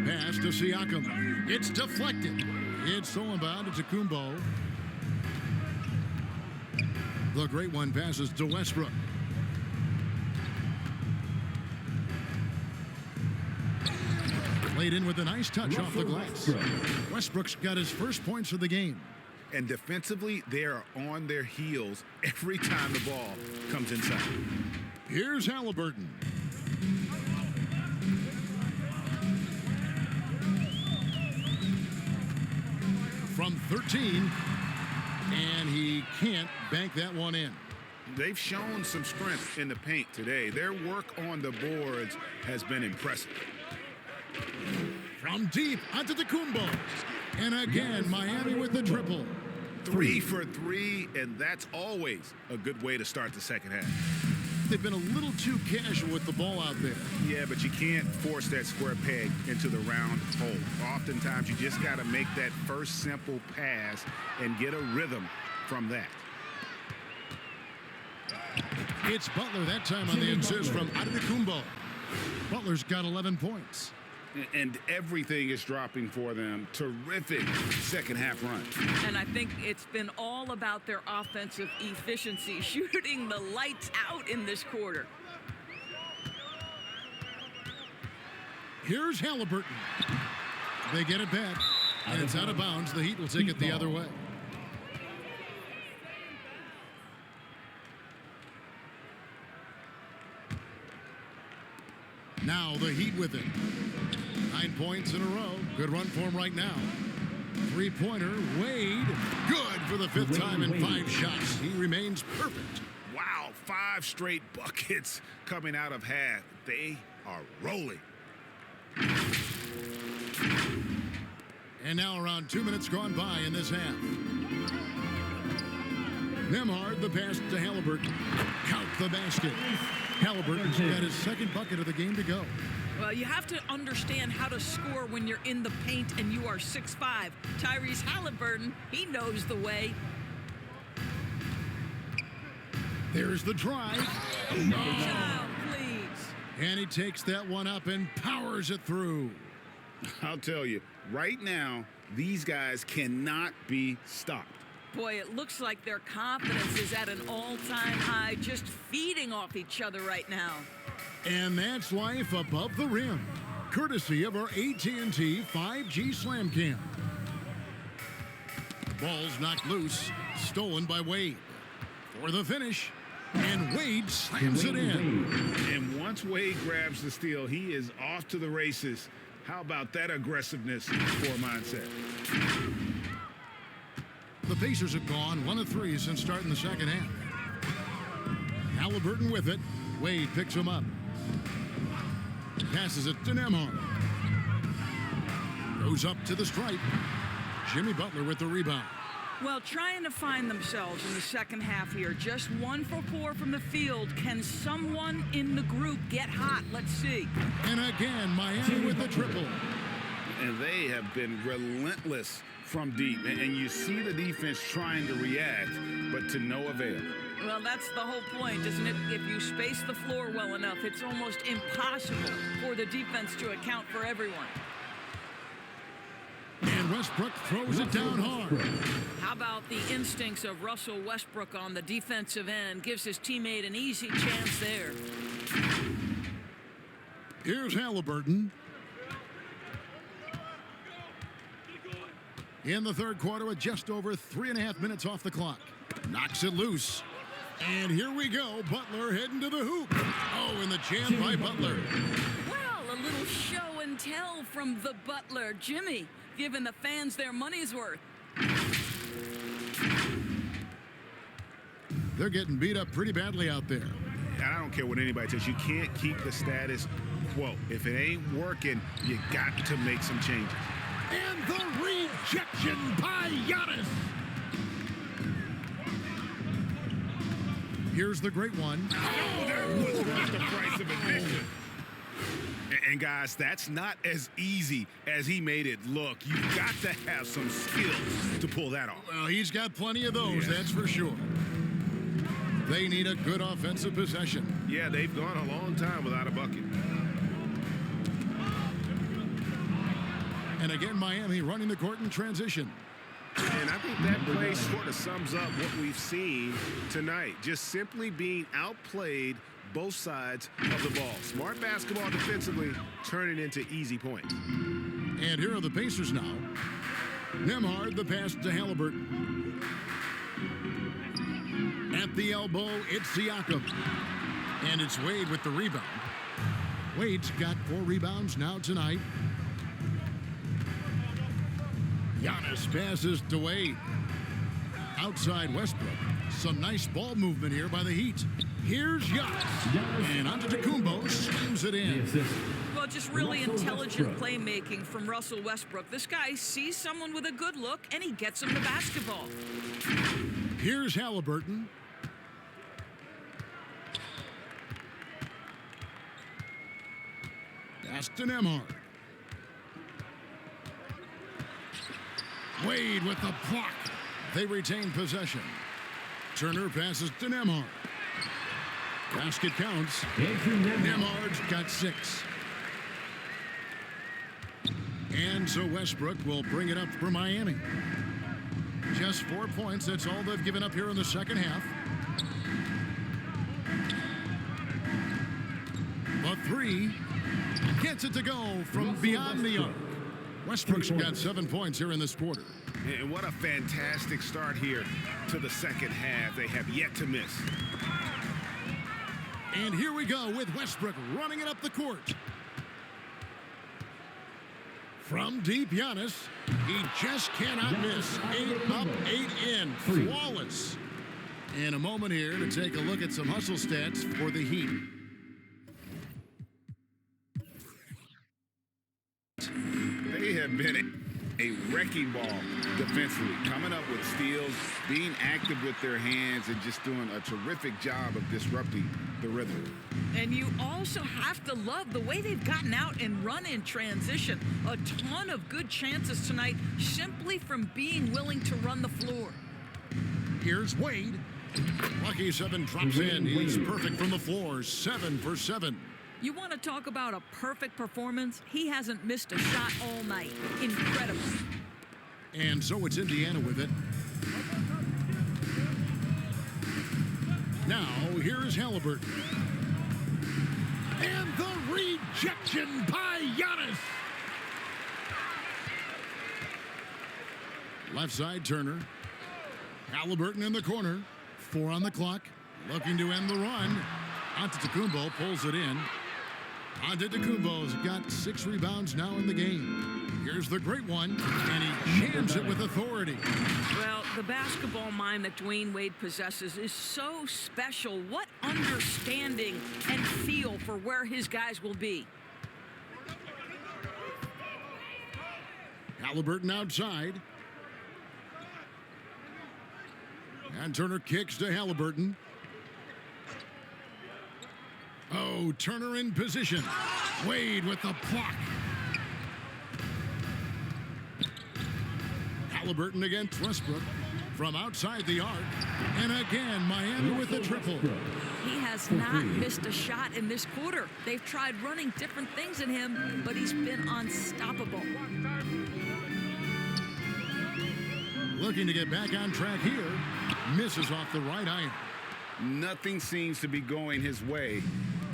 Pass to Siakam. It's deflected. It's stolen by Antetokounmpo. The Great One passes to Westbrook. Played in with a nice touch off the glass. Westbrook's got his first points of the game. And defensively, they are on their heels every time the ball comes inside. Here's Halliburton. From 13, and he can't bank that one in. They've shown some strength in the paint today. Their work on the boards has been impressive. From deep, Antetokounmpo. And again, Miami with the triple. 3 for 3, and that's always a good way to start the second half. They've been a little too casual with the ball out there. Yeah, but you can't force that square peg into the round hole. Oftentimes, you just got to make that first simple pass and get a rhythm from that. It's Butler that time on the assist from Antetokounmpo. Butler's got 11 points. And everything is dropping for them. Terrific second half run. And I think it's been all about their offensive efficiency, shooting the lights out in this quarter. Here's Halliburton. They get it back, and it's out of bounds. The Heat will take it the other way. Now the Heat with it. 9 points in a row. Good run for him right now. Three-pointer, Wade. Good for the fifth time in 5 shots. He remains perfect. Wow, 5 straight buckets coming out of half. They are rolling. And now around 2 minutes gone by in this half. Nembhard, the pass to Halliburton. Count the basket. Halliburton's got his second bucket of the game to go. Well, you have to understand how to score when you're in the paint and you are 6'5". Tyrese Halliburton, he knows the way. There's the drive. Child, please. And he takes that one up and powers it through. I'll tell you, right now, these guys cannot be stopped. Boy, it looks like their confidence is at an all-time high, just feeding off each other right now. And that's life above the rim, courtesy of our AT&T 5G Slam Cam. Ball's knocked loose, stolen by Wade. For the finish, and Wade slams it in. And once Wade grabs the steal, he is off to the races. How about that aggressiveness for mindset? The Pacers have gone 1 of 3 since starting the second half. Halliburton with it. Wade picks him up. Passes it to Nembhard. Goes up to the stripe. Jimmy Butler with the rebound. Well, trying to find themselves in the second half here. Just 1 for 4 from the field. Can someone in the group get hot? Let's see. And again, Miami with the triple. And they have been relentless from deep. And you see the defense trying to react, but to no avail. Well, that's the whole point, isn't it? If you space the floor well enough, it's almost impossible for the defense to account for everyone. And Westbrook throws it down hard. How about the instincts of Russell Westbrook on the defensive end? Gives his teammate an easy chance there. Here's Halliburton. In the third quarter with just over 3.5 minutes off the clock. Knocks it loose. And here we go. Butler heading to the hoop. Oh, and the jam by Butler. Well, a little show and tell from the Butler. Jimmy giving the fans their money's worth. They're getting beat up pretty badly out there. I don't care what anybody says. You can't keep the status quo. If it ain't working, you got to make some changes. And the rejection by Giannis. Here's the great one. Oh, that was worth the price of admission. And guys, that's not as easy as he made it look. You've got to have some skills to pull that off. Well, he's got plenty of those, that's for sure. They need a good offensive possession. Yeah, they've gone a long time without a bucket. And again, Miami running the court in transition. And I think that play sort of sums up what we've seen tonight. Just simply being outplayed both sides of the ball. Smart basketball defensively, turning into easy points. And here are the Pacers now. Nembhard, the pass to Halliburton. At the elbow, it's Siakam. And it's Wade with the rebound. Wade's got 4 rebounds now tonight. Giannis passes to Wade. Outside Westbrook. Some nice ball movement here by the Heat. Here's Giannis. And Antetokounmpo slams it in. Well, just really intelligent playmaking from Russell Westbrook. This guy sees someone with a good look, and he gets him the basketball. Here's Halliburton. Pass to Nembhard. Wade with the block. They retain possession. Turner passes to Nembhard. Basket counts. Nembhard's got 6. And so Westbrook will bring it up for Miami. Just 4 points. That's all they've given up here in the second half. A 3. Gets it to go from beyond the arc. Westbrook's got 7 points here in this quarter. And what a fantastic start here to the second half. They have yet to miss. And here we go with Westbrook running it up the court. From deep, Giannis. He just cannot miss. 8 up, 8 in. Flawless. In a moment here to take a look at some hustle stats for the Heat. They have been a wrecking ball defensively, coming up with steals, being active with their hands, and just doing a terrific job of disrupting the rhythm. And you also have to love the way they've gotten out and run in transition. A ton of good chances tonight simply from being willing to run the floor. Here's Wade. Lucky 7 drops in. He's perfect from the floor. 7 for 7. You want to talk about a perfect performance? He hasn't missed a shot all night. Incredible. And so it's Indiana with it. Now, here's Halliburton. And the rejection by Giannis. Left side, Turner. Halliburton in the corner. 4 on the clock. Looking to end the run. Antetokounmpo pulls it in. Antetokounmpo's got 6 rebounds now in the game. Here's the great one, and he jams it with authority. Well, the basketball mind that Dwayne Wade possesses is so special. What understanding and feel for where his guys will be. Halliburton outside. And Turner kicks to Halliburton. Oh, Turner in position. Wade with the block. Halliburton against Westbrook from outside the arc. And again, Miami with the triple. He has not missed a shot in this quarter. They've tried running different things in him, but he's been unstoppable. Looking to get back on track here. Misses off the right iron. Nothing seems to be going his way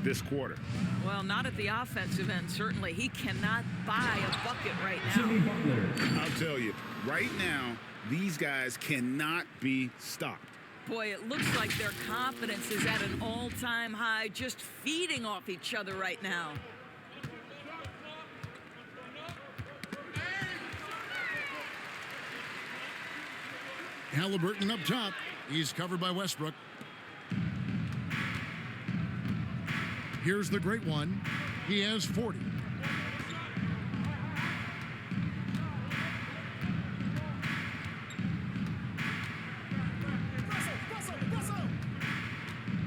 this quarter. Well, not at the offensive end, certainly. He cannot buy a bucket right Jimmy now. Butler. I'll tell you, right now, these guys cannot be stopped. Boy, it looks like their confidence is at an all-time high, just feeding off each other right now. Halliburton up top. He's covered by Westbrook. Here's the great one. He has 40.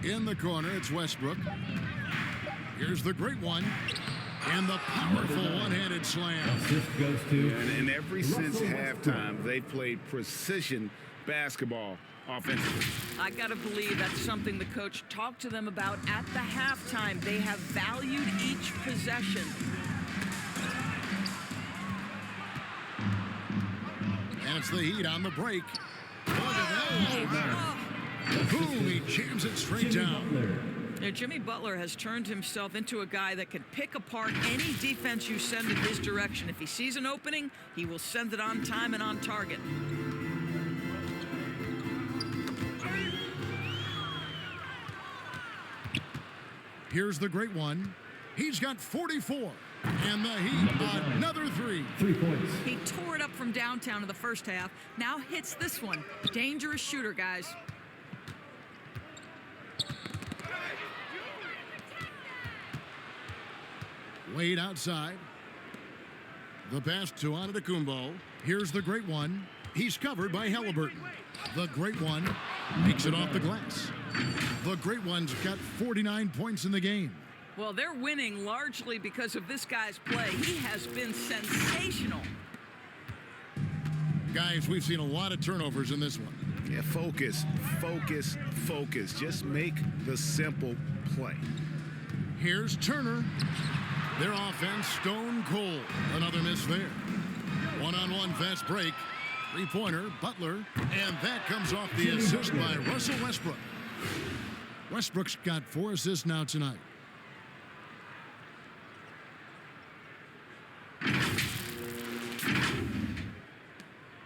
In the corner, it's Westbrook. Here's the great one. And the powerful one-handed slam. Assist goes to And ever since halftime, they've played precision basketball offensively. I got to believe that's something the coach talked to them about at the halftime. They have valued each possession. And it's the Heat on the break. Look at that. Boom, he jams it straight Jimmy down. Butler. Now, Jimmy Butler has turned himself into a guy that can pick apart any defense you send in his direction. If he sees an opening, he will send it on time and on target. Here's the great one. He's got 44. And the Heat, another three. 3 points. He tore it up from downtown in the first half. Now hits this one. Dangerous shooter, guys. Wade outside. The pass to Antetokounmpo. Here's the great one. He's covered by Halliburton. The great one makes it off the glass. The great one's got 49 points in the game. Well, they're winning largely because of this guy's play. He has been sensational. Guys, we've seen a lot of turnovers in this one. Yeah, focus, focus, focus. Just make the simple play. Here's Turner. Their offense stone cold. Another miss there. One-on-one fast break. Three-pointer, Butler. And that comes off the assist by Russell Westbrook. Westbrook's got 4 assists now tonight.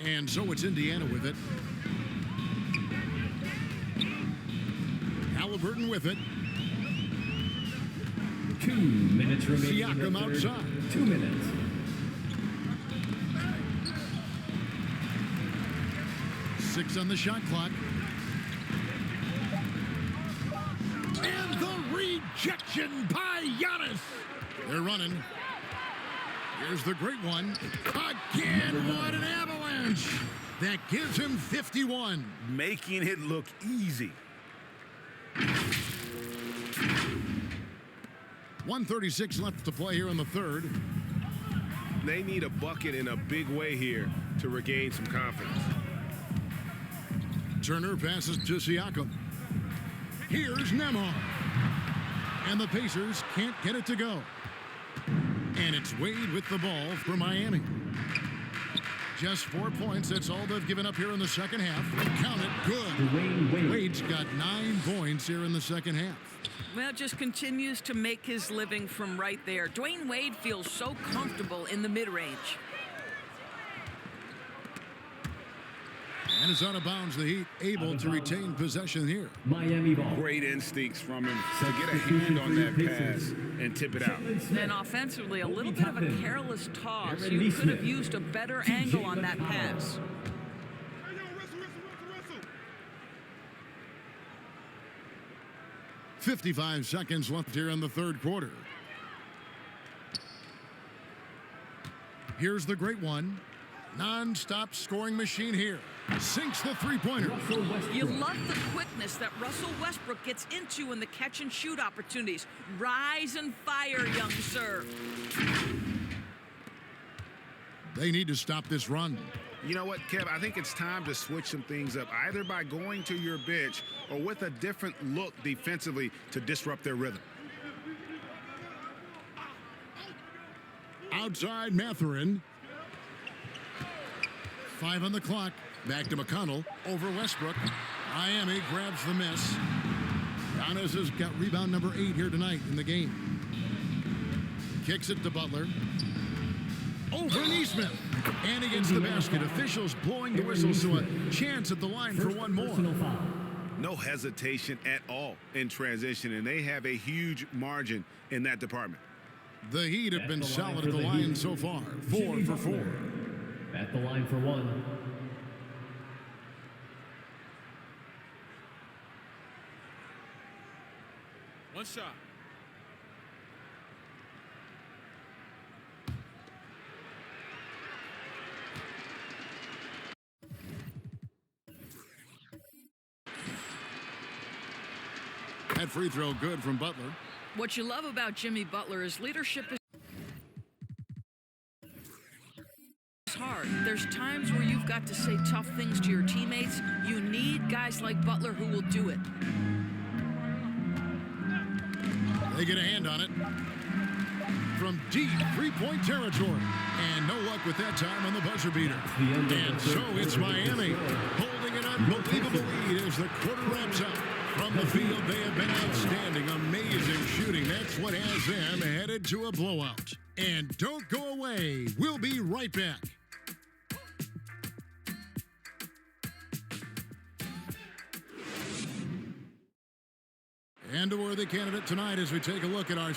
And so it's Indiana with it. Halliburton with it. 2 minutes remaining. Siakam in the third. outside. 2 minutes. Six on the shot clock. And the rejection by Giannis. They're running. Here's the great one. Again, what an avalanche. That gives him 51. Making it look easy. 1:36 left to play here in the third. They need a bucket in a big way here to regain some confidence. Turner passes to Siakam. Here's Nemhard. And the Pacers can't get it to go. And it's Wade with the ball for Miami. Just 4 points. That's all they've given up here in the second half. Count it. Good. Dwayne Wade. Wade's got 9 points here in the second half. Well, just continues to make his living from right there. Dwayne Wade feels so comfortable in the mid-range. And it's out of bounds. The Heat able to retain possession here. Miami ball. Great instincts from him to get a hand on that pass and tip it out. And offensively, a little bit of a careless toss. You could have used a better angle on that pass. 55 seconds left here in the third quarter. Here's the great one. Non-stop scoring machine here. Sinks the three-pointer. You love the quickness that Russell Westbrook gets into in the catch-and-shoot opportunities. Rise and fire, young sir. They need to stop this run. You know what, Kev? I think it's time to switch some things up, either by going to your bench or with a different look defensively to disrupt their rhythm. Outside Mathurin. 5 on the clock. Back to McConnell. Over Westbrook. Miami grabs the miss. Giannis has got rebound number 8 here tonight in the game. Kicks it to Butler. Over Neesmith. And he gets the basket. Officials blowing the whistle, so a chance at the line for one more. No hesitation at all in transition, and they have a huge margin in that department. The Heat have been solid at the line so far. 4 for 4. At the line for one. One shot. That free throw good from Butler. What you love about Jimmy Butler is leadership is hard. There's times where you've got to say tough things to your teammates. You need guys like Butler who will do it. They get a hand on it from deep three-point territory. And no luck with that time on the buzzer beater. And so it's Miami holding an unbelievable lead as the quarter wraps up. From the field, they have been outstanding. Amazing shooting. That's what has them headed to a blowout. And don't go away. We'll be right back. And a worthy candidate tonight as we take a look at our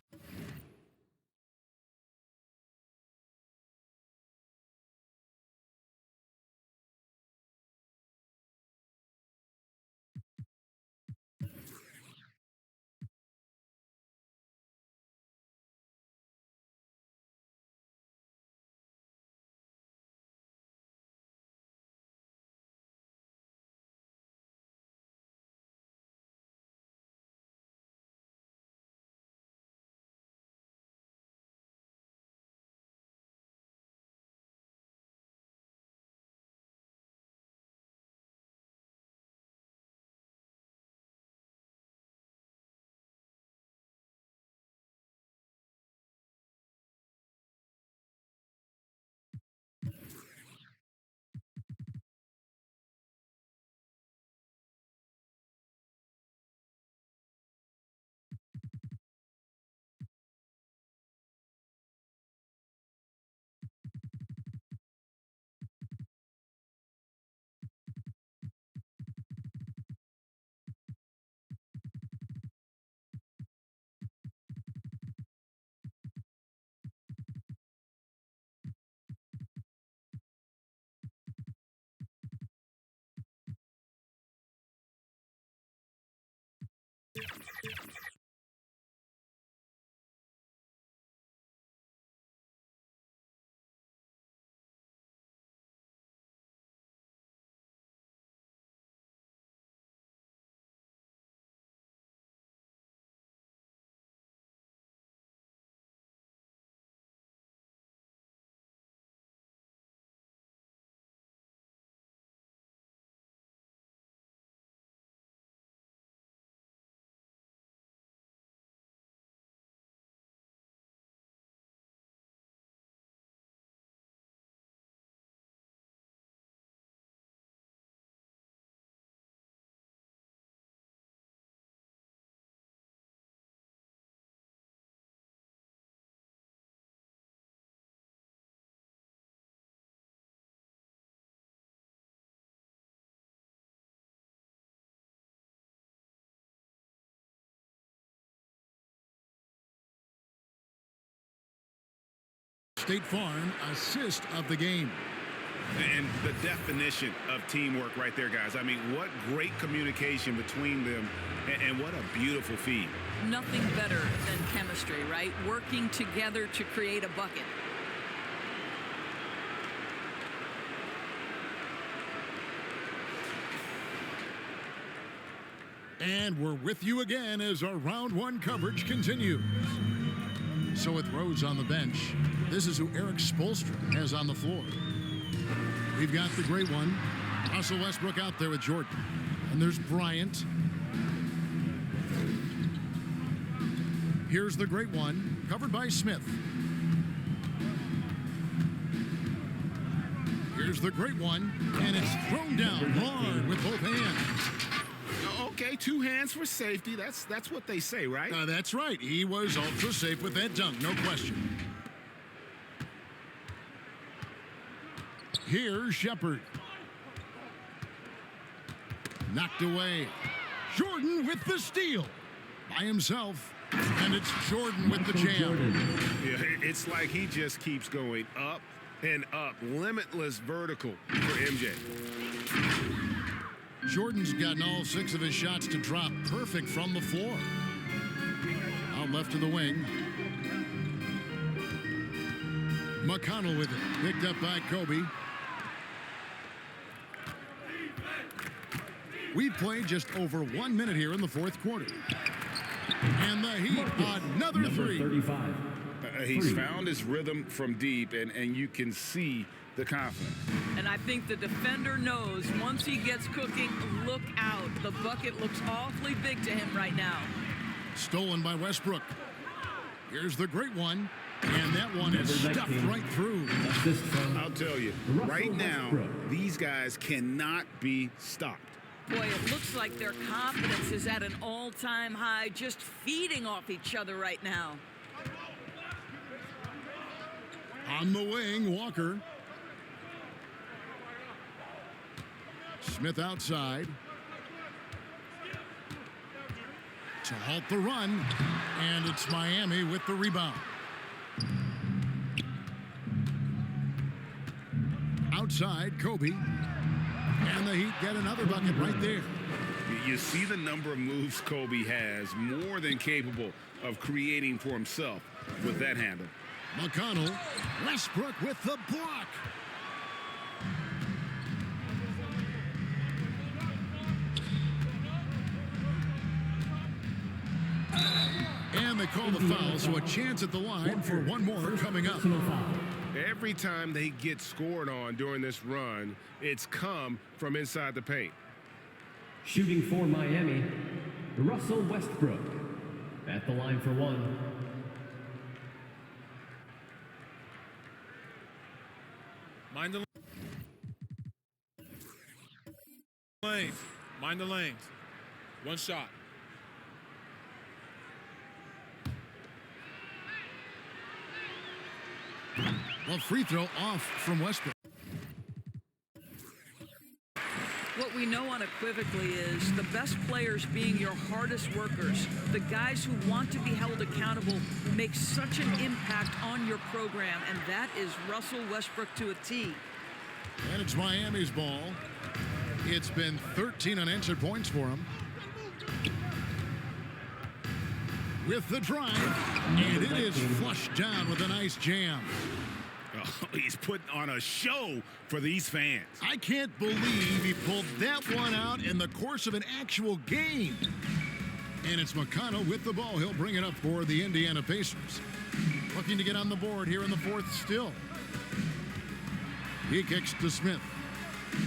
State Farm assist of the game. And the definition of teamwork right there, guys. I mean, what great communication between them, and what a beautiful feed. Nothing better than chemistry, right? Working together to create a bucket. And we're with you again as our round one coverage continues. So with Rose on the bench, this is who Eric Spoelstra has on the floor. We've got the great one, Russell Westbrook out there with Jordan. And there's Bryant. Here's the great one, covered by Smith. Here's the great one, and it's thrown down hard with both hands. Okay, Okay, 2 hands for safety. That's what they say, right? That's right. He was ultra safe with that dunk, no question. Here's Shepard. Knocked away. Jordan with the steal. By himself. And it's Jordan with the jam. Yeah, it's like he just keeps going up and up. Limitless vertical for MJ. Jordan's gotten all 6 of his shots to drop perfect from the floor. Out left to the wing. McConnell with it. Picked up by Kobe. We've played just over 1 minute here in the 4th quarter. And the Heat, another 3. 35. He's found his rhythm from deep, and you can see the confidence. And I think the defender knows once he gets cooking, look out. The bucket looks awfully big to him right now. Stolen by Westbrook. Here's the great one. And that one is stuffed right through. I'll tell you, right now, these guys cannot be stopped. Boy, it looks like their confidence is at an all-time high, just feeding off each other right now. On the wing, Walker. Smith outside. To halt the run. And it's Miami with the rebound. Outside, Kobe. And the Heat get another bucket right there. You see the number of moves Kobe has, more than capable of creating for himself with that handle. McConnell, Westbrook with the block. And they call the foul, so a chance at the line for one more coming up. Every time they get scored on during this run, it's come from inside the paint. Shooting for Miami, Russell Westbrook. At the line for 1. Mind the lanes. Mind the lanes. 1 shot. Well, free throw off from Westbrook. What we know unequivocally is the best players being your hardest workers, the guys who want to be held accountable, make such an impact on your program, and that is Russell Westbrook to a T. And it's Miami's ball. It's been 13 unanswered points for him. With the drive, and it is flushed down with a nice jam. Oh, he's putting on a show for these fans. I can't believe he pulled that one out in the course of an actual game. And it's McConnell with the ball. He'll bring it up for the Indiana Pacers. Looking to get on the board here in the 4th still. He kicks to Smith.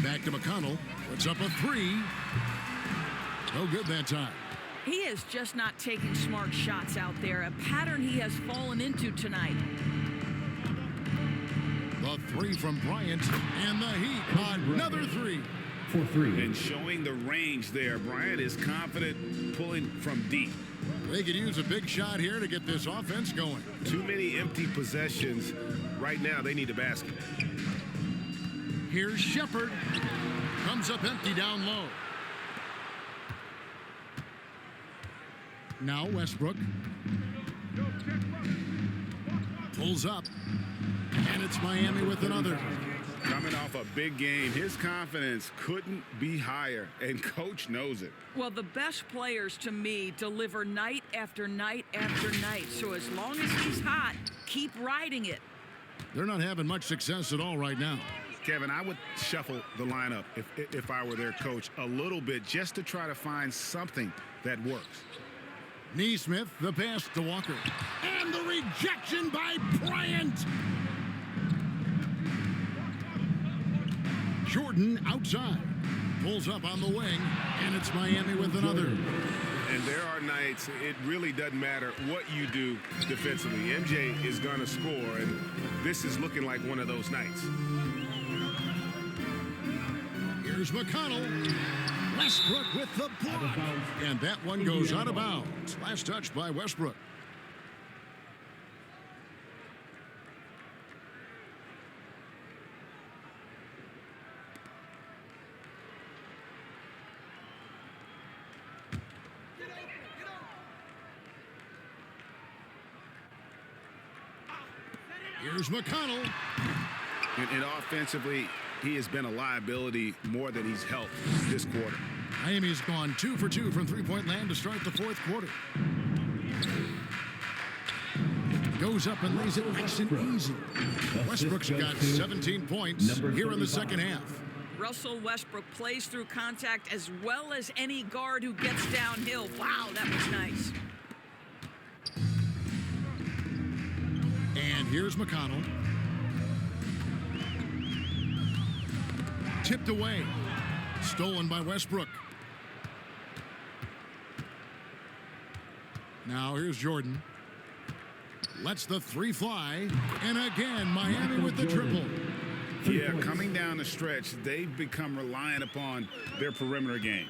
Back to McConnell. Puts up a 3. No good that time. He is just not taking smart shots out there, a pattern he has fallen into tonight. The 3 from Bryant, and the Heat, another 3. For 3. And showing the range there. Bryant is confident pulling from deep. They could use a big shot here to get this offense going. Too many empty possessions. Right now, they need a basket. Here's Shepard. Comes up empty down low. Now Westbrook. Pulls up. And it's Miami with another. Coming off a big game, his confidence couldn't be higher, and coach knows it. Well, the best players to me deliver night after night after night. So as long as he's hot, keep riding it. They're not having much success at all right now. Kevin, I would shuffle the lineup if I were their coach a little bit just to try to find something that works. Neesmith, the pass to Walker. And the rejection by Bryant. Jordan outside. Pulls up on the wing, and it's Miami with another. And there are nights it really doesn't matter what you do defensively. MJ is going to score, and this is looking like one of those nights. Here's McConnell. Westbrook with the block. And that one goes out of bounds. Last touch by Westbrook. Here's McConnell. And offensively, he has been a liability more than he's helped this quarter. Miami's gone 2 for 2 from three-point land to start the fourth quarter. Goes up and lays it nice and easy. Westbrook's got 17 points here in the second half. Russell Westbrook plays through contact as well as any guard who gets downhill. Wow, that was nice. And here's McConnell. Tipped away. Stolen by Westbrook. Now here's Jordan. Lets the three fly. And again, Miami with the triple. Yeah, coming down the stretch, they've become reliant upon their perimeter game.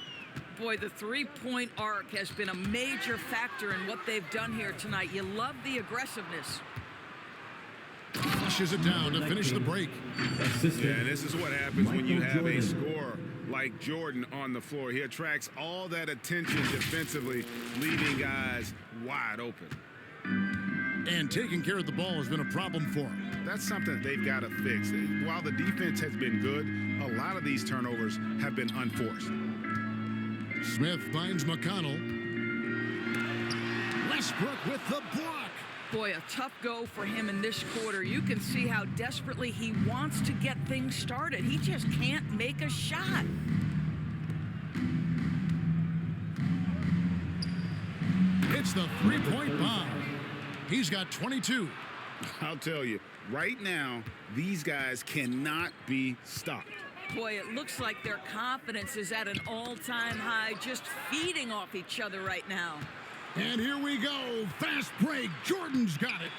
Boy, the three-point arc has been a major factor in what they've done here tonight. You love the aggressiveness. Flushes it down to finish the break. Yeah, this is what happens when you have a scorer like Jordan on the floor. He attracts all that attention defensively, leaving guys wide open. And taking care of the ball has been a problem for him. That's something they've got to fix. While the defense has been good, a lot of these turnovers have been unforced. Smith finds McConnell. Westbrook with the block. Boy, a tough go for him in this quarter. You can see how desperately he wants to get things started. He just can't make a shot. It's the three-point bomb. He's got 22. I'll tell you, right now, these guys cannot be stopped. Boy, it looks like their confidence is at an all-time high, just feeding off each other right now. And here we go. Fast break. Jordan's got it.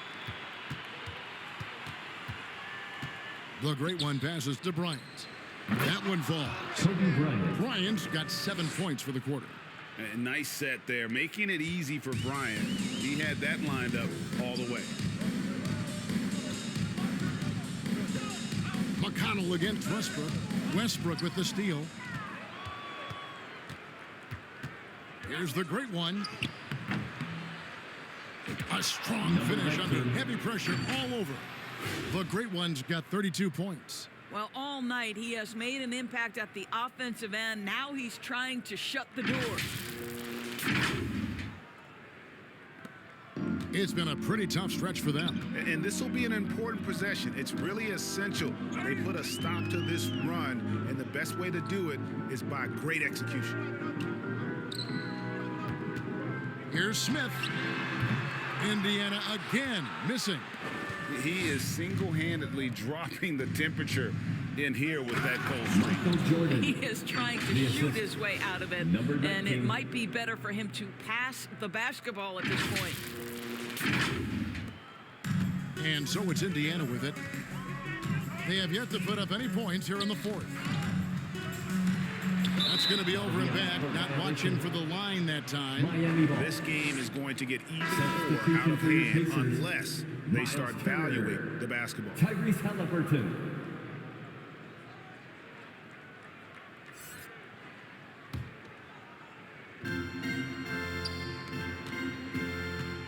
The great one passes to Bryant. That one falls. Bryant's got 7 points for the quarter. A nice set there, making it easy for Bryant. He had that lined up all the way. McConnell against Westbrook. Westbrook with the steal. Here's the great one. A strong finish under heavy pressure all over. The great one's got 32 points. Well, all night he has made an impact at the offensive end. Now he's trying to shut the door. It's been a pretty tough stretch for them. And this will be an important possession. It's really essential. They put a stop to this run, and the best way to do it is by great execution. Here's Smith. Indiana again missing. He is single-handedly dropping the temperature in here with that cold streak. He is trying to shoot his way out of it, and it might be better for him to pass the basketball at this point. And so it's Indiana with it. They have yet to put up any points here in the fourth. That's going to be over and back. Not watching for the line that time. This game is going to get even more out of hand unless they start valuing the basketball. Tyrese Halliburton.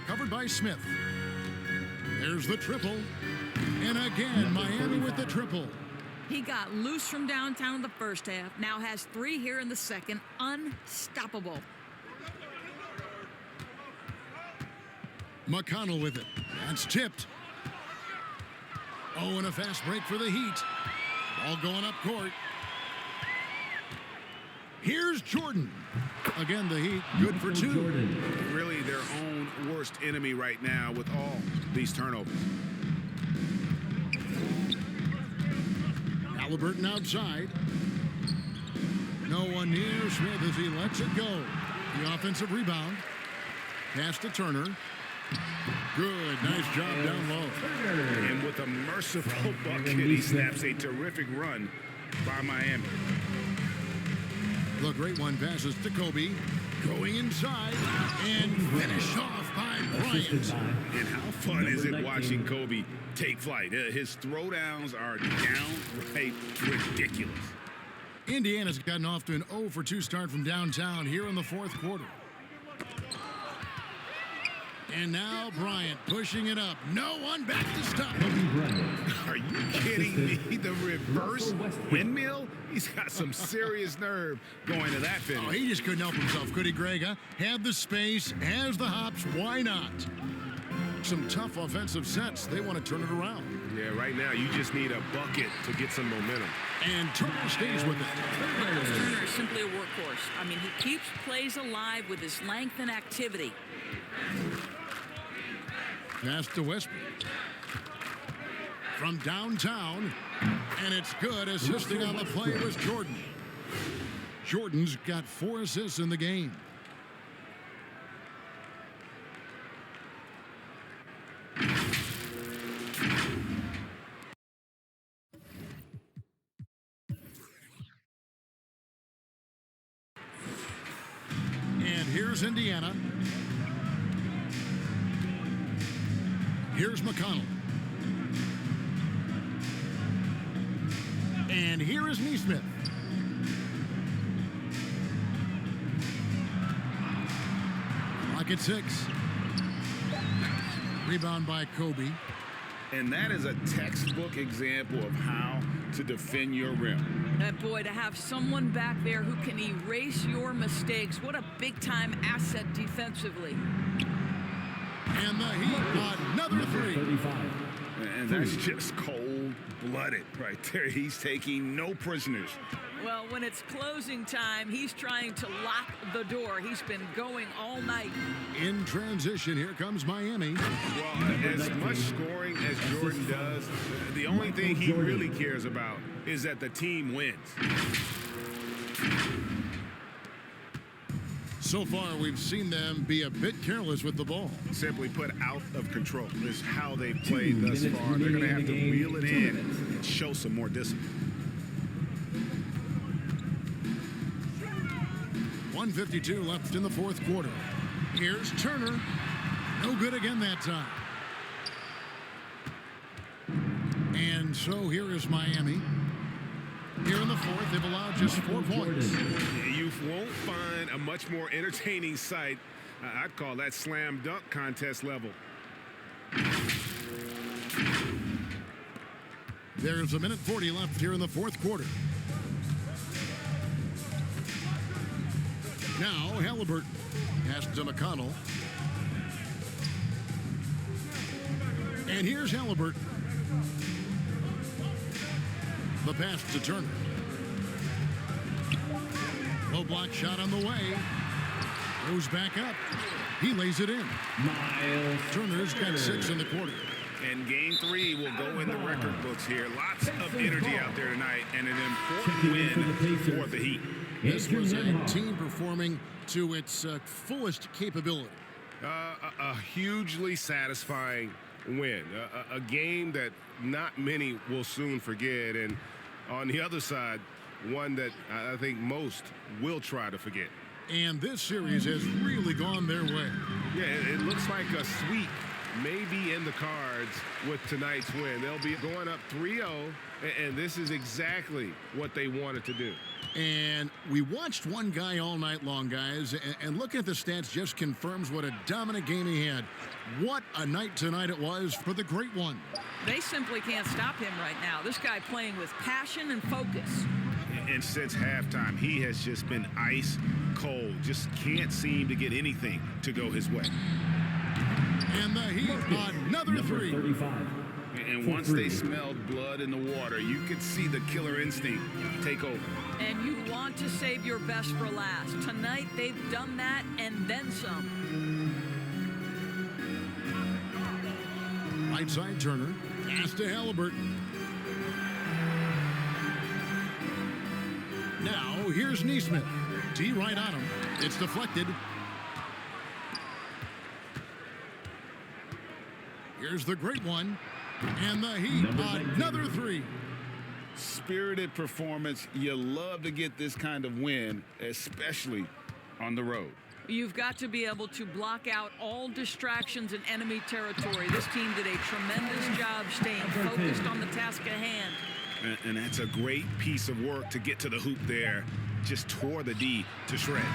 Covered by Smith. There's the triple. And again, Miami with the triple. He got loose from downtown in the first half. Now has 3 here in the second. Unstoppable. McConnell with it. That's tipped. Oh, and a fast break for the Heat. Ball going up court. Here's Jordan. Again, the Heat good for 2. Really their own worst enemy right now with all these turnovers. Halliburton outside. No one near Smith as he lets it go. The offensive rebound. Pass to Turner. Good, nice job down low. And with a merciful bucket, he snaps a terrific run by Miami. The great one passes to Kobe. Going inside and finished off by Bryant. And how fun is it watching Kobe take flight? His throwdowns are downright ridiculous. Indiana's gotten off to an 0 for 2 start from downtown here in the fourth quarter. And now Bryant pushing it up. No one back to stop. Are you kidding me? The reverse windmill? He's got some serious nerve going to that finish. Oh, he just couldn't help himself, could he, Greg? Huh? Had the space, has the hops. Why not? Some tough offensive sets. They want to turn it around. Yeah, right now you just need a bucket to get some momentum. And Turner stays with it. Turner is simply a workhorse. I mean, he keeps plays alive with his length and activity. Pass to Westbrook. From downtown, and it's good. Assisting on the play was Jordan. Jordan's got 4 assists in the game. And here's Indiana. Here's McConnell. And here is Neesmith. Clock at 6. Rebound by Kobe. And that is a textbook example of how to defend your rim. And boy, to have someone back there who can erase your mistakes, what a big-time asset defensively. And the Heat, another 3. And that's just cold-blooded right there. He's taking no prisoners. Well, when it's closing time, he's trying to lock the door. He's been going all night. In transition, here comes Miami. Well, as much scoring as Jordan does, the only thing he really cares about is that the team wins. So far, we've seen them be a bit careless with the ball. Simply put, out of control is how they've played thus far. They're going to have to reel it in and show some more discipline. 1:52 left in the fourth quarter. Here's Turner. No good again that time. And so here is Miami. Here in the fourth, they've allowed just 4 points. You won't find a much more entertaining sight. I'd call that slam dunk contest level. There's 1:40 left here in the fourth quarter. Now Halliburton pass to McConnell. And here's Halliburton. The pass to Turner. Low block shot on the way. Goes back up. He lays it in. Turner's got 6 in the quarter. And game 3 will go in the record books here. Lots of energy out there tonight and an important win for the Heat. This was a team performing to its fullest capability. A hugely satisfying win. A game that not many will soon forget. And on the other side, one that I think most will try to forget. And this series has really gone their way. Yeah, it looks like a sweep may be in the cards with tonight's win. They'll be going up 3-0, and this is exactly what they wanted to do. And we watched one guy all night long, guys, and looking at the stats just confirms what a dominant game he had. What a night tonight it was for the great one. They simply can't stop him right now. This guy playing with passion and focus. And since halftime, he has just been ice cold. Just can't seem to get anything to go his way. And the Heat, another 3. And once they smelled blood in the water, you could see the killer instinct take over. And you want to save your best for last. Tonight, they've done that and then some. Right side Turner. Pass to Halliburton. Now, here's Neesmith. T right on him. It's deflected. Here's the great one. And the Heat, another 3. Spirited performance. You love to get this kind of win, especially on the road. You've got to be able to block out all distractions in enemy territory. This team did a tremendous job staying focused on the task at hand. And that's a great piece of work to get to the hoop there. Just tore the D to shreds.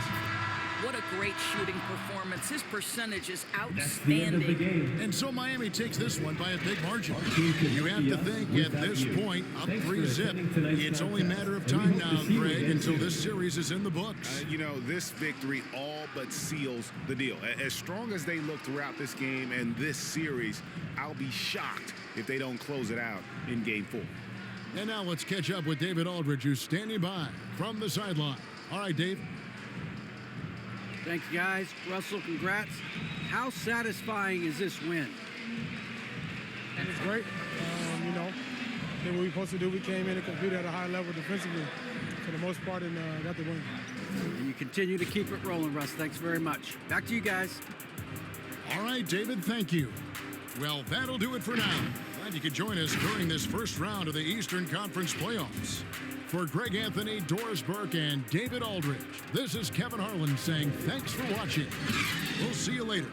What a great shooting performance. His percentage is That's the end of the outstanding. game. And so Miami takes this one by a big margin. You have to think at this point, up 3-zip. It's only a matter of time now, Greg, until this series is in the books. You know, this victory all but seals the deal. As strong as they look throughout this game and this series, I'll be shocked if they don't close it out in Game 4. And now let's catch up with David Aldridge, who's standing by from the sideline. All right, Dave. Thanks, guys. Russell, congrats. How satisfying is this win? It's great. You know, did what we were supposed to do. We came in and competed at a high level defensively for the most part and got the win. And you continue to keep it rolling, Russ. Thanks very much. Back to you guys. All right, David, thank you. Well, that'll do it for now. Glad you could join us during this first round of the Eastern Conference playoffs. For Greg Anthony, Doris Burke, and David Aldridge, this is Kevin Harlan saying thanks for watching. We'll see you later.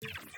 1.